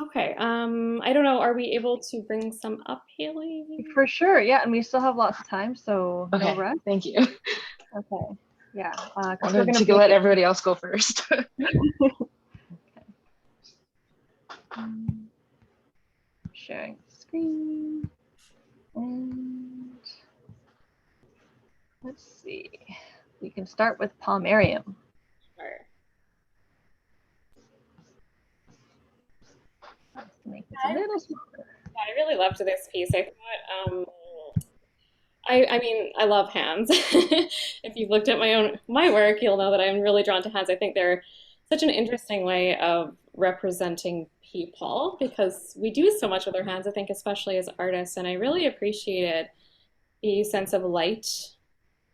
Okay. I don't know. Are we able to bring some up, Haley? For sure. Yeah, and we still have lots of time, so Okay. no rush. Thank you. Okay. Yeah. I wanted to let everybody else go first. Sharing screen. And let's see. We can start with Palmarium. Sure. Let's make this a little smaller. Yeah, I really loved this piece. I thought, I mean, I love hands. If you've looked at my work, you'll know that I'm really drawn to hands. I think they're such an interesting way of representing people, because we do so much with our hands, I think, especially as artists. And I really appreciated the sense of light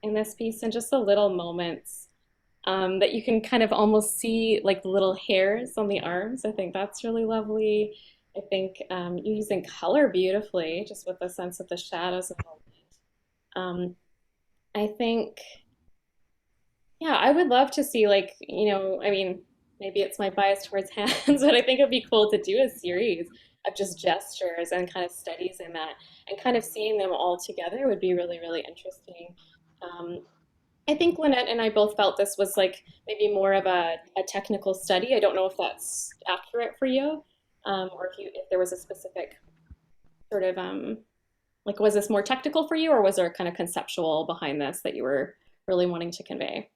in this piece, and just the little moments that you can kind of almost see, like the little hairs on the arms. I think that's really lovely. I think you're using color beautifully, just with the sense of the shadows and the light. I think, yeah, I would love to see, like, you know, I mean, maybe it's my bias towards hands, but I think it'd be cool to do a series of just gestures and kind of studies in that, and kind of seeing them all together would be really, really interesting. I think Lynette and I both felt this was like maybe more of a technical study. I don't know if that's accurate for you, or if there was a specific sort of like, was this more technical for you, or was there kind of conceptual behind this that you were really wanting to convey?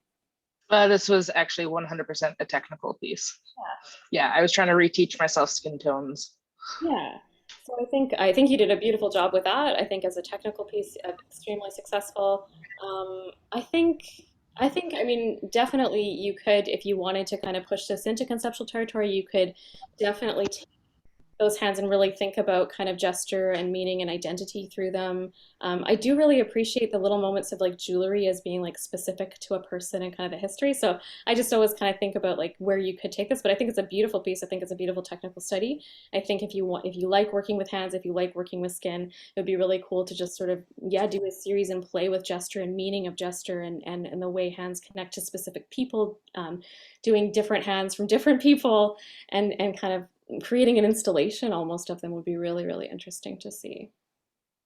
This was actually 100% a technical piece. Yeah, I was trying to reteach myself skin tones. Yeah. So I think you did a beautiful job with that. I think as a technical piece, extremely successful. I mean, definitely you could, if you wanted to kind of push this into conceptual territory, you could definitely take those hands and really think about kind of gesture and meaning and identity through them. I do really appreciate the little moments of like jewelry as being like specific to a person and kind of the history. So I just always kind of think about like where you could take this, but I think it's a beautiful piece. I think it's a beautiful technical study. I think if you like working with hands, if you like working with skin, it would be really cool to just sort of, yeah, do a series and play with gesture and meaning of gesture and the way hands connect to specific people, doing different hands from different people, and kind of creating an installation almost of them would be really, really interesting to see.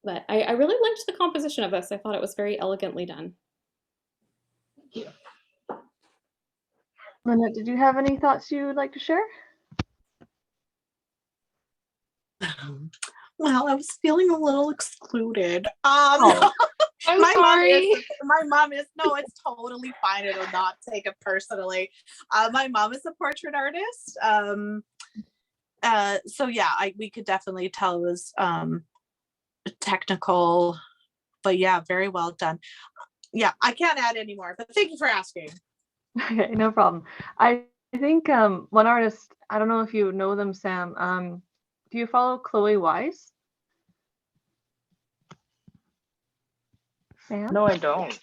But I really liked the composition of this. I thought it was very elegantly done. Thank you. Lynette, did you have any thoughts you would like to share? Well, I was feeling a little excluded. Oh, I'm my sorry. mom is no, it's totally fine. It'll not take it personally. My mom is a portrait artist. So yeah, we could definitely tell it was technical, but yeah, very well done. Yeah, I can't add any more, but thank you for asking. okay, no problem. I think one artist, I don't know if you know them, Sam. Do you follow Chloe Wise? Sam? No, I don't.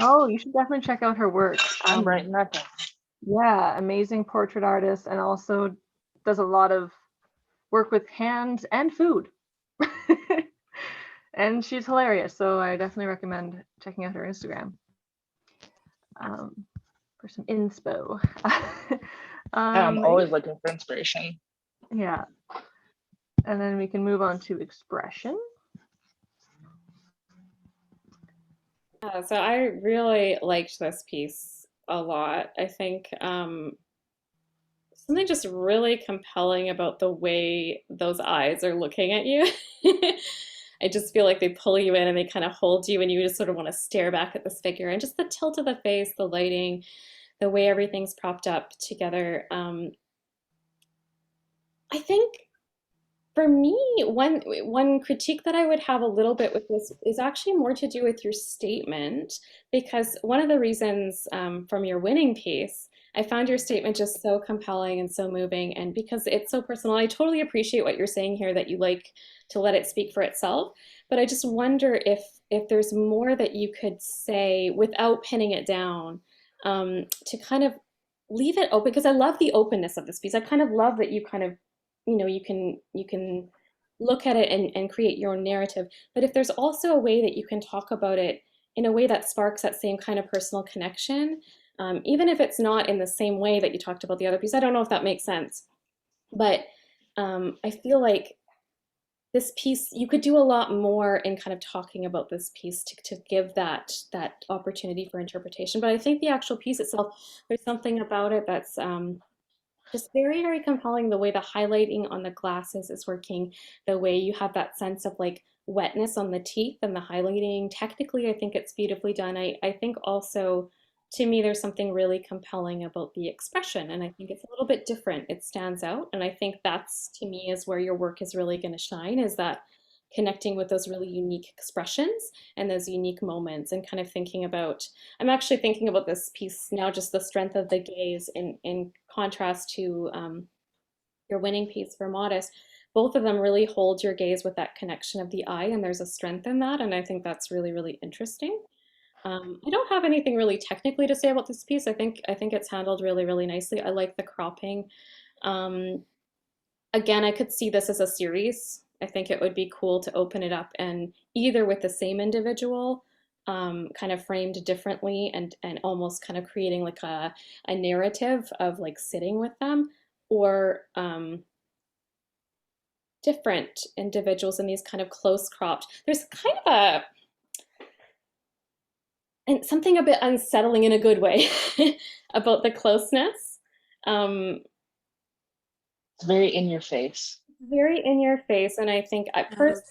Oh, you should definitely check out her work. I'm writing that down. Yeah, amazing portrait artist, and also does a lot of work with hands and food. And she's hilarious, so I definitely recommend checking out her Instagram for some inspo. I'm always looking for inspiration. Yeah. And then we can move on to expression. So I really liked this piece a lot. I think something just really compelling about the way those eyes are looking at you. I just feel like they pull you in and they kind of hold you and you just sort of want to stare back at this figure, and just the tilt of the face, the lighting, the way everything's propped up together. I think for me, one critique that I would have a little bit with this is actually more to do with your statement, because one of the reasons from your winning piece, I found your statement just so compelling and so moving, and because it's so personal. I totally appreciate what you're saying here, that you like to let it speak for itself, but I just wonder if there's more that you could say without pinning it down, to kind of leave it open, because I love the openness of this piece. I kind of love that you kind of, you can look at it and create your own narrative. But if there's also a way that you can talk about it in a way that sparks that same kind of personal connection, even if it's not in the same way that you talked about the other piece. I don't know if that makes sense, but I feel like this piece, you could do a lot more in kind of talking about this piece to give that opportunity for interpretation. But I think the actual piece itself, there's something about it that's just very, very compelling. The way the highlighting on the glasses is working, the way you have that sense of like wetness on the teeth and the highlighting. Technically, I think it's beautifully done. I think also, to me, there's something really compelling about the expression, and I think it's a little bit different. It stands out, and I think that's, to me, is where your work is really going to shine, is that connecting with those really unique expressions and those unique moments, and kind of thinking about, I'm actually thinking about this piece now, just the strength of the gaze in contrast to your winning piece for Modest. Both of them really hold your gaze with that connection of the eye, and there's a strength in that, and I think that's really, really interesting. I don't have anything really technically to say about this piece. I think it's handled really, really nicely. I like the cropping. Again, I could see this as a series. I think it would be cool to open it up and either with the same individual, kind of framed differently, and almost kind of creating like a narrative of like sitting with them, or different individuals in these kind of close cropped. There's kind of and something a bit unsettling in a good way about the closeness. It's very in your face. Very in your face, and I think personally,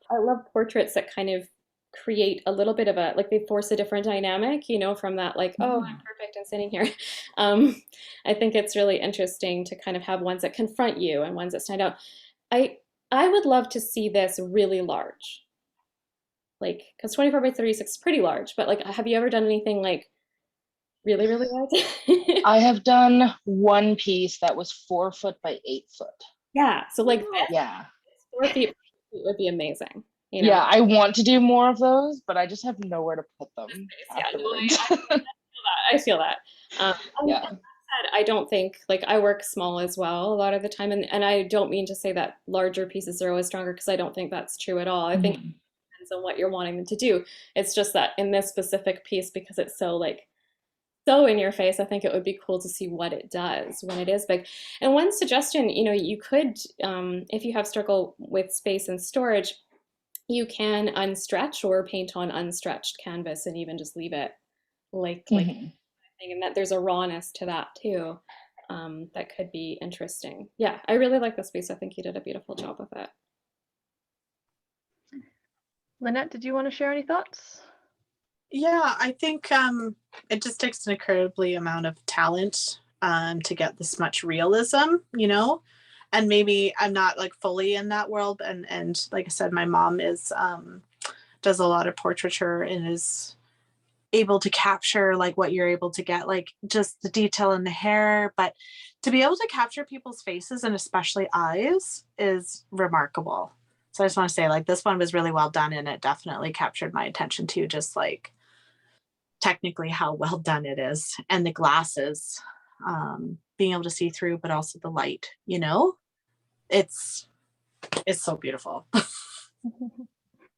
I love portraits that kind of create a little bit of a, like, they force a different dynamic, from that, like, oh, I'm perfect and sitting here. I think it's really interesting to kind of have ones that confront you and ones that stand out. I would love to see this really large. Like, because 24 by 36 is pretty large, but like, have you ever done anything like really, really large? I have done one piece that was 4 foot by 8 foot. Yeah, so like this, Yeah. 4 feet would be amazing. Yeah, I want to do more of those, but I just have nowhere to put them. Yeah, no, I feel that. Yeah. That said, I don't think, like, I work small as well a lot of the time, and I don't mean to say that larger pieces are always stronger, because I don't think that's true at all. I think on what you're wanting them to do. It's just that in this specific piece, because it's so like so in your face, I think it would be cool to see what it does when it is big. And one suggestion, you know, you could, if you have struggle with space and storage, you can unstretch or paint on unstretched canvas and even just leave it like Mhm. and that there's a rawness to that too. That could be interesting. Yeah, I really like this piece. I think you did a beautiful job with it. Lynette, did you want to share any thoughts? Yeah, I think it just takes an incredibly amount of talent to get this much realism, you know, and maybe I'm not like fully in that world. And like I said, my mom is does a lot of portraiture and is able to capture like what you're able to get, like just the detail in the hair, but to be able to capture people's faces and especially eyes is remarkable. So I just want to say like this one was really well done and it definitely captured my attention too, just like technically how well done it is, and the glasses, being able to see through but also the light, you know, it's so beautiful.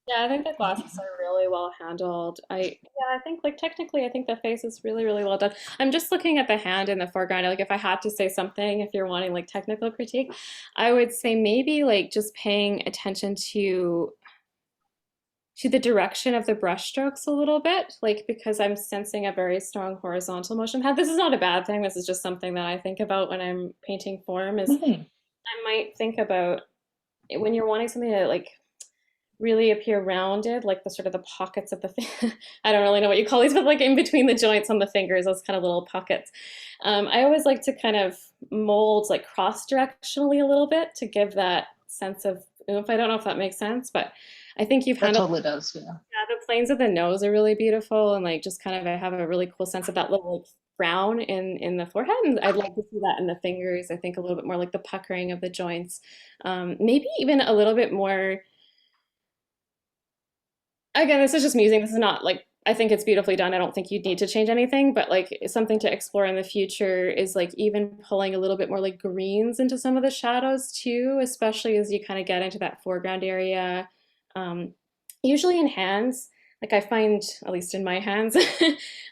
Yeah, I think the glasses are really well handled. I think like technically, I think the face is really, really well done. I'm just looking at the hand in the foreground. Like if I had to say something, if you're wanting like technical critique, I would say maybe like just paying attention to the direction of the brush strokes a little bit, like because I'm sensing a very strong horizontal motion. This is not a bad thing. This is just something that I think about when I'm painting form is Mhm. I might think about when you're wanting something to like really appear rounded, like the sort of the pockets of the I don't really know what you call these, but like in between the joints on the fingers, those kind of little pockets. I always like to kind of mold like cross-directionally a little bit to give that sense of oomph. I don't know if that makes sense, but I think you've That handled totally does. Yeah. yeah, the planes of the nose are really beautiful and like just kind of I have a really cool sense of that little like frown in the forehead. And I'd like to see that in the fingers. I think a little bit more like the puckering of the joints. Maybe even a little bit more. Again, this is just musing. This is not like I think it's beautifully done. I don't think you'd need to change anything, but like something to explore in the future is like even pulling a little bit more like greens into some of the shadows too, especially as you kind of get into that foreground area. Um, Usually in hands, like I find, at least in my hands,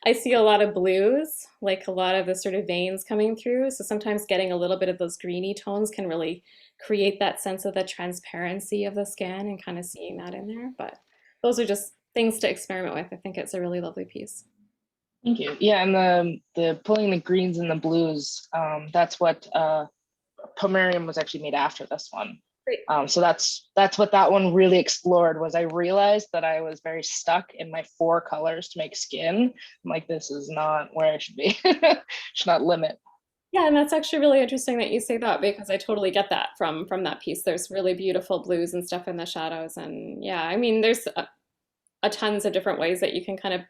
I see a lot of blues, like a lot of the sort of veins coming through. So sometimes getting a little bit of those greeny tones can really create that sense of the transparency of the skin and kind of seeing that in there. But those are just things to experiment with. I think it's a really lovely piece. Thank you. Yeah, and the pulling the greens and the blues, that's what Pomerium was actually made after this one. Great. So that's what that one really explored was I realized that I was very stuck in my 4 colors to make skin. I'm like, this is not where I should be. Should not limit. Yeah, and that's actually really interesting that you say that because I totally get that from that piece. There's really beautiful blues and stuff in the shadows, and yeah, I mean, there's a tons of different ways that you can kind of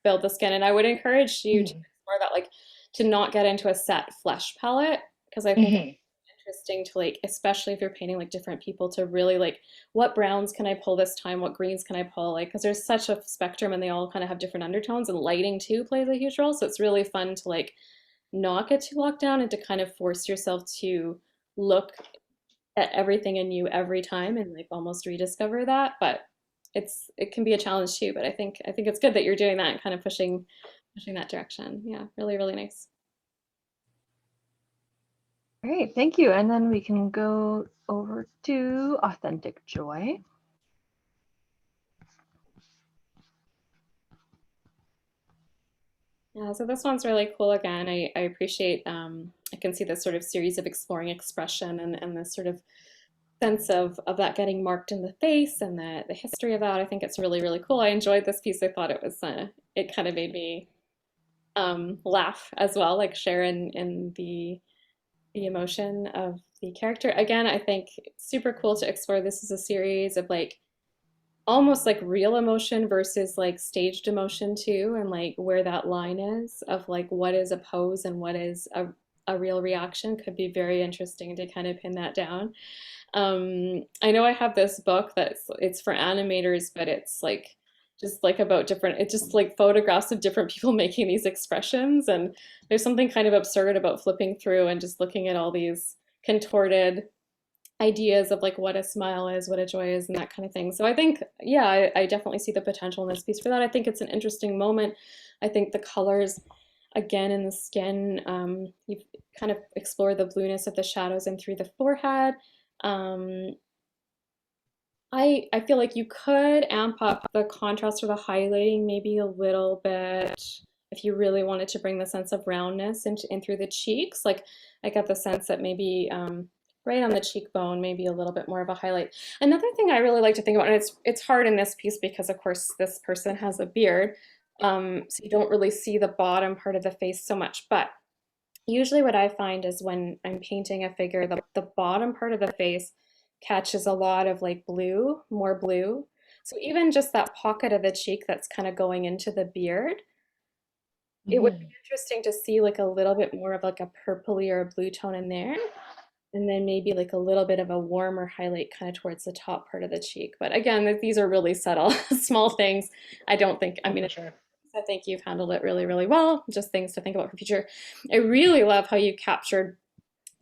build the skin, and I would encourage you to explore that, like to not get into a set flesh palette because I think it's interesting to like, especially if you're painting like different people, to really like what browns can I pull this time, what greens can I pull, like because there's such a spectrum and they all kind of have different undertones, and lighting too plays a huge role. So it's really fun to like not get too locked down and to kind of force yourself to look at everything in you every time and like almost rediscover that. But it can be a challenge too. But I think it's good that you're doing that and kind of pushing that direction. Yeah, really, really nice. Great, thank you. And then we can go over to Authentic Joy. Yeah, so this one's really cool again. I appreciate I can see this sort of series of exploring expression and this sort of sense of that getting marked in the face and the history of that. I think it's really, really cool. I enjoyed this piece. I thought it was it kind of made me laugh as well, like share in the emotion of the character. Again, I think super cool to explore. This is a series of like almost like real emotion versus like staged emotion too, and like where that line is of like what is a pose and what is a real reaction could be very interesting to kind of pin that down. I know I have this book it's for animators, but it's like just like about different, it's just like photographs of different people making these expressions. And there's something kind of absurd about flipping through and just looking at all these contorted ideas of like what a smile is, what a joy is, and that kind of thing. So I think, yeah, I definitely see the potential in this piece for that. I think it's an interesting moment. I think the colors again in the skin. You've kind of explored the blueness of the shadows and through the forehead. Um, I feel like you could amp up the contrast or the highlighting maybe a little bit if you really wanted to bring the sense of roundness in through the cheeks. Like I get the sense that maybe right on the cheekbone, maybe a little bit more of a highlight. Another thing I really like to think about, and it's hard in this piece because of course this person has a beard, so you don't really see the bottom part of the face so much. But usually what I find is when I'm painting a figure, the bottom part of the face catches a lot of like blue, more blue. So even just that pocket of the cheek that's kind of going into the beard, it would be interesting to see like a little bit more of like a purpley or a blue tone in there. And then maybe like a little bit of a warmer highlight kind of towards the top part of the cheek. But again, these are really subtle, small things. I don't think, I mean, Sure. I think you've handled it really, really well. Just things to think about for future. I really love how you captured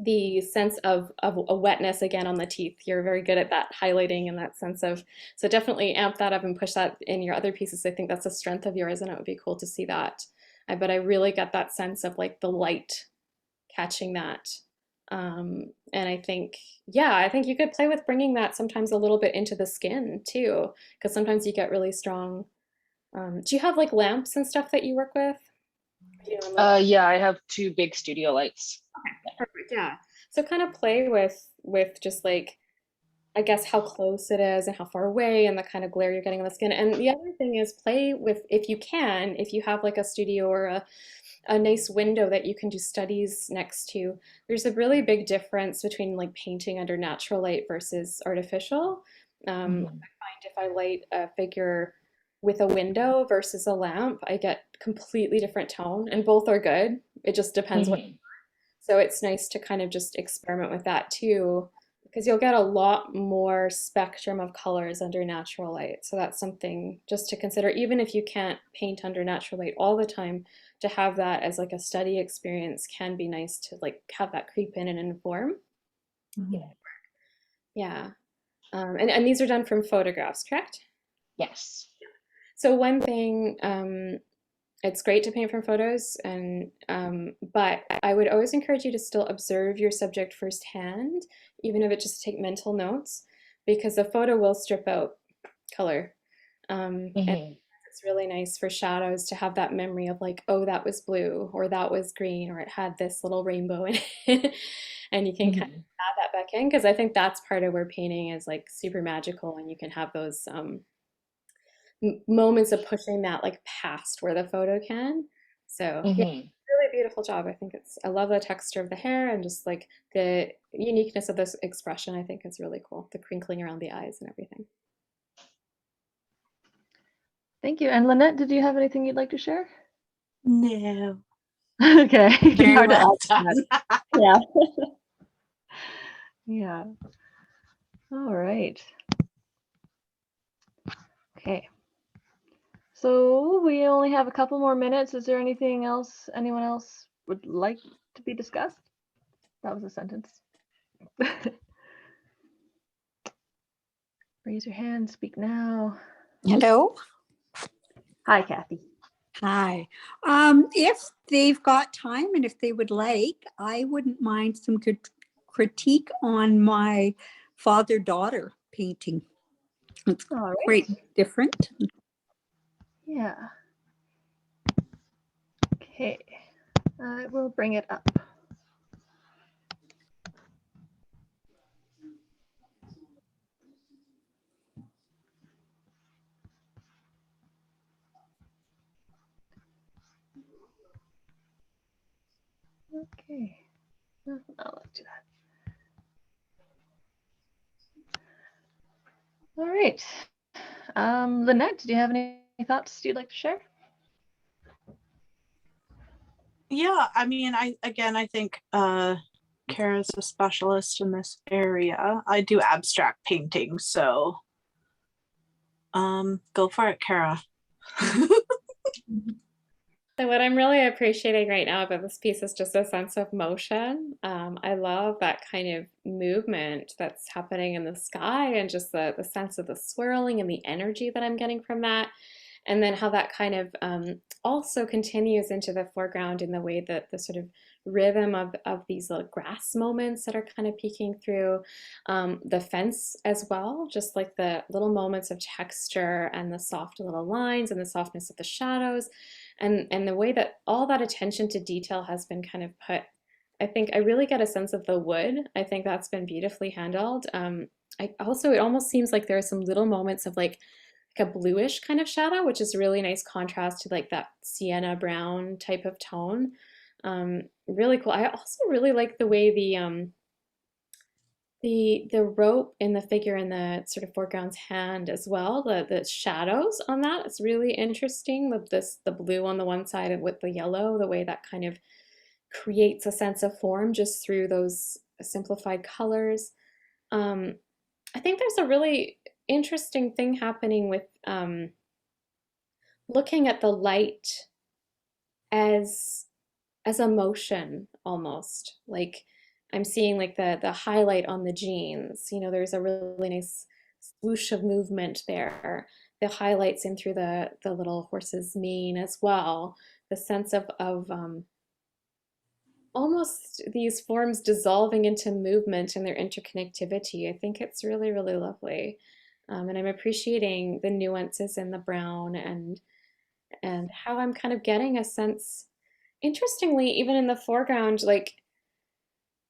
the sense of a wetness again on the teeth. You're very good at that highlighting and that sense of, so definitely amp that up and push that in your other pieces. I think that's a strength of yours and it would be cool to see that. But I really got that sense of like the light catching that. And I think, yeah, I think you could play with bringing that sometimes a little bit into the skin too, because sometimes you get really strong. Do you have like lamps and stuff that you work with? Do you normally- Yeah, I have 2 big studio lights. Perfect, yeah. So kind of play with just like I guess how close it is and how far away and the kind of glare you're getting on the skin. And the other thing is play with, if you can, if you have like a studio or a nice window that you can do studies next to, there's a really big difference between like painting under natural light versus artificial. I find if I light a figure with a window versus a lamp, I get completely different tone, and both are good. It just depends what. So it's nice to kind of just experiment with that too, because you'll get a lot more spectrum of colors under natural light. So that's something just to consider, even if you can't paint under natural light all the time, to have that as like a study experience can be nice to like have that creep in and inform. Yeah. And these are done from photographs, correct? Yes. So one thing, it's great to paint from photos, and but I would always encourage you to still observe your subject firsthand, even if it's just take mental notes, because the photo will strip out color. And it's really nice for shadows to have that memory of like, oh, that was blue, or that was green, or it had this little rainbow in it. And you can kind of add that back in, because I think that's part of where painting is like super magical, and you can have those moments of pushing that like past where the photo can. So yeah, really beautiful job. I think I love the texture of the hair and just like the uniqueness of this expression. I think is really cool. The crinkling around the eyes and everything. Thank you. And Lynette, did you have anything you'd like to share? No. Okay. Very Hard to well add. done. Yeah. Yeah. All right. Okay. So we only have a couple more minutes. Is there anything else anyone else would like to be discussed? That was a sentence. Raise your hand, speak now. Hello. Hi, Kathy. Hi. If they've got time and if they would like, I wouldn't mind some critique on my father-daughter painting. It's All right. quite different. Yeah. Okay. I will bring it up. Okay. Now let's do that. All right. Lynette, do you have any thoughts you'd like to share? Yeah, I mean, I think Cara's a specialist in this area. I do abstract painting, so go for it, Cara. So what I'm really appreciating right now about this piece is just a sense of motion. I love that kind of movement that's happening in the sky, and just the sense of the swirling and the energy that I'm getting from that. and then how that kind of also continues into the foreground in the way that the sort of rhythm of these little grass moments that are kind of peeking through the fence as well, just like the little moments of texture and the soft little lines and the softness of the shadows, and the way that all that attention to detail has been kind of put. I think I really get a sense of the wood. I think that's been beautifully handled. I also, it almost seems like there are some little moments of like a bluish kind of shadow, which is a really nice contrast to like that sienna brown type of tone. Really cool. I also really like the way the rope in the figure in the sort of foreground's hand as well. The shadows on that, it's really interesting. The blue on the one side with the yellow, the way that kind of creates a sense of form just through those simplified colors. I think there's a really interesting thing happening with looking at the light as emotion almost. Like I'm seeing like the highlight on the jeans. You know, there's a really nice swoosh of movement there. The highlights in through the little horse's mane as well. The sense of almost these forms dissolving into movement and their interconnectivity. I think it's really, really lovely. And I'm appreciating the nuances in the brown and how I'm kind of getting a sense, interestingly, even in the foreground, like,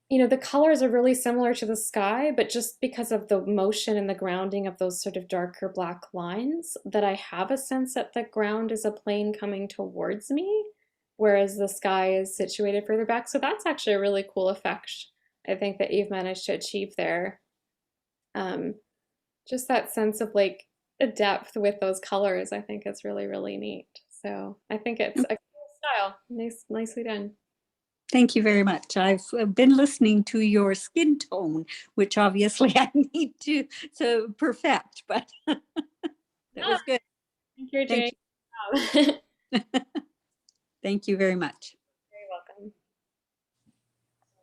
you know, the colors are really similar to the sky, but just because of the motion and the grounding of those sort of darker black lines, that I have a sense that the ground is a plane coming towards me, whereas the sky is situated further back. So that's actually a really cool effect, I think, that you've managed to achieve there. Just that sense of like a depth with those colors, I think is really, really neat. So I think it's a cool style. Nicely done. Thank you very much. I've been listening to your skin tone, which obviously I need to perfect, but that was good. I think you're Thank doing you. Thank you very much. very welcome.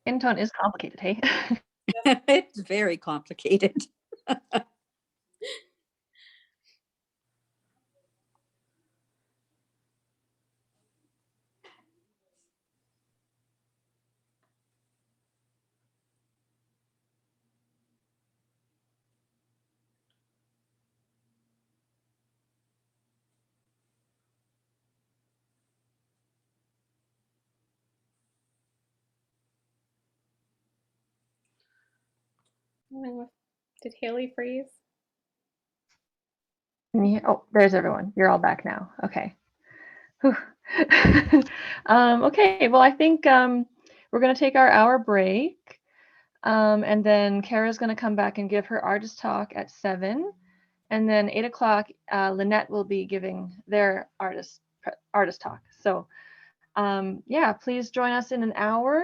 Skin tone is complicated, hey? It's very complicated. Did Haley freeze? Oh, there's everyone. You're all back now. Okay. Okay, well, I think we're going to take our hour break. And then Cara's going to come back and give her artist talk at 7. And then 8 o'clock, Lynette will be giving their artist talk. So yeah, please join us in an hour.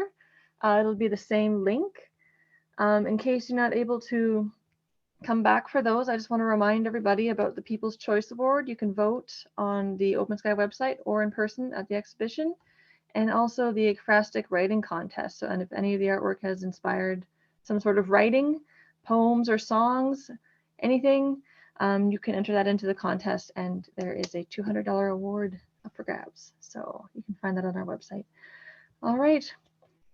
It'll be the same link. In case you're not able to come back for those, I just want to remind everybody about the People's Choice Award. You can vote on the Open Sky website or in person at the exhibition, and also the ekphrastic writing contest. So, and if any of the artwork has inspired some sort of writing, poems or songs, anything, you can enter that into the contest, and there is a $200 award up for grabs. So you can find that on our website. All right.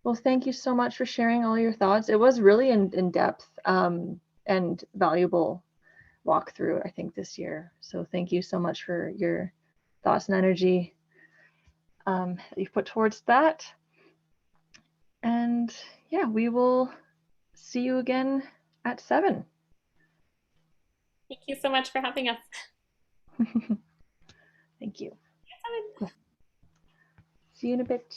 Well, thank you so much for sharing all your thoughts. It was really in depth and valuable walkthrough, I think, this year. So thank you so much for your thoughts and energy that you've put towards that. And yeah, we will see you again at 7. Thank you so much for having us. Thank you. See you in a bit.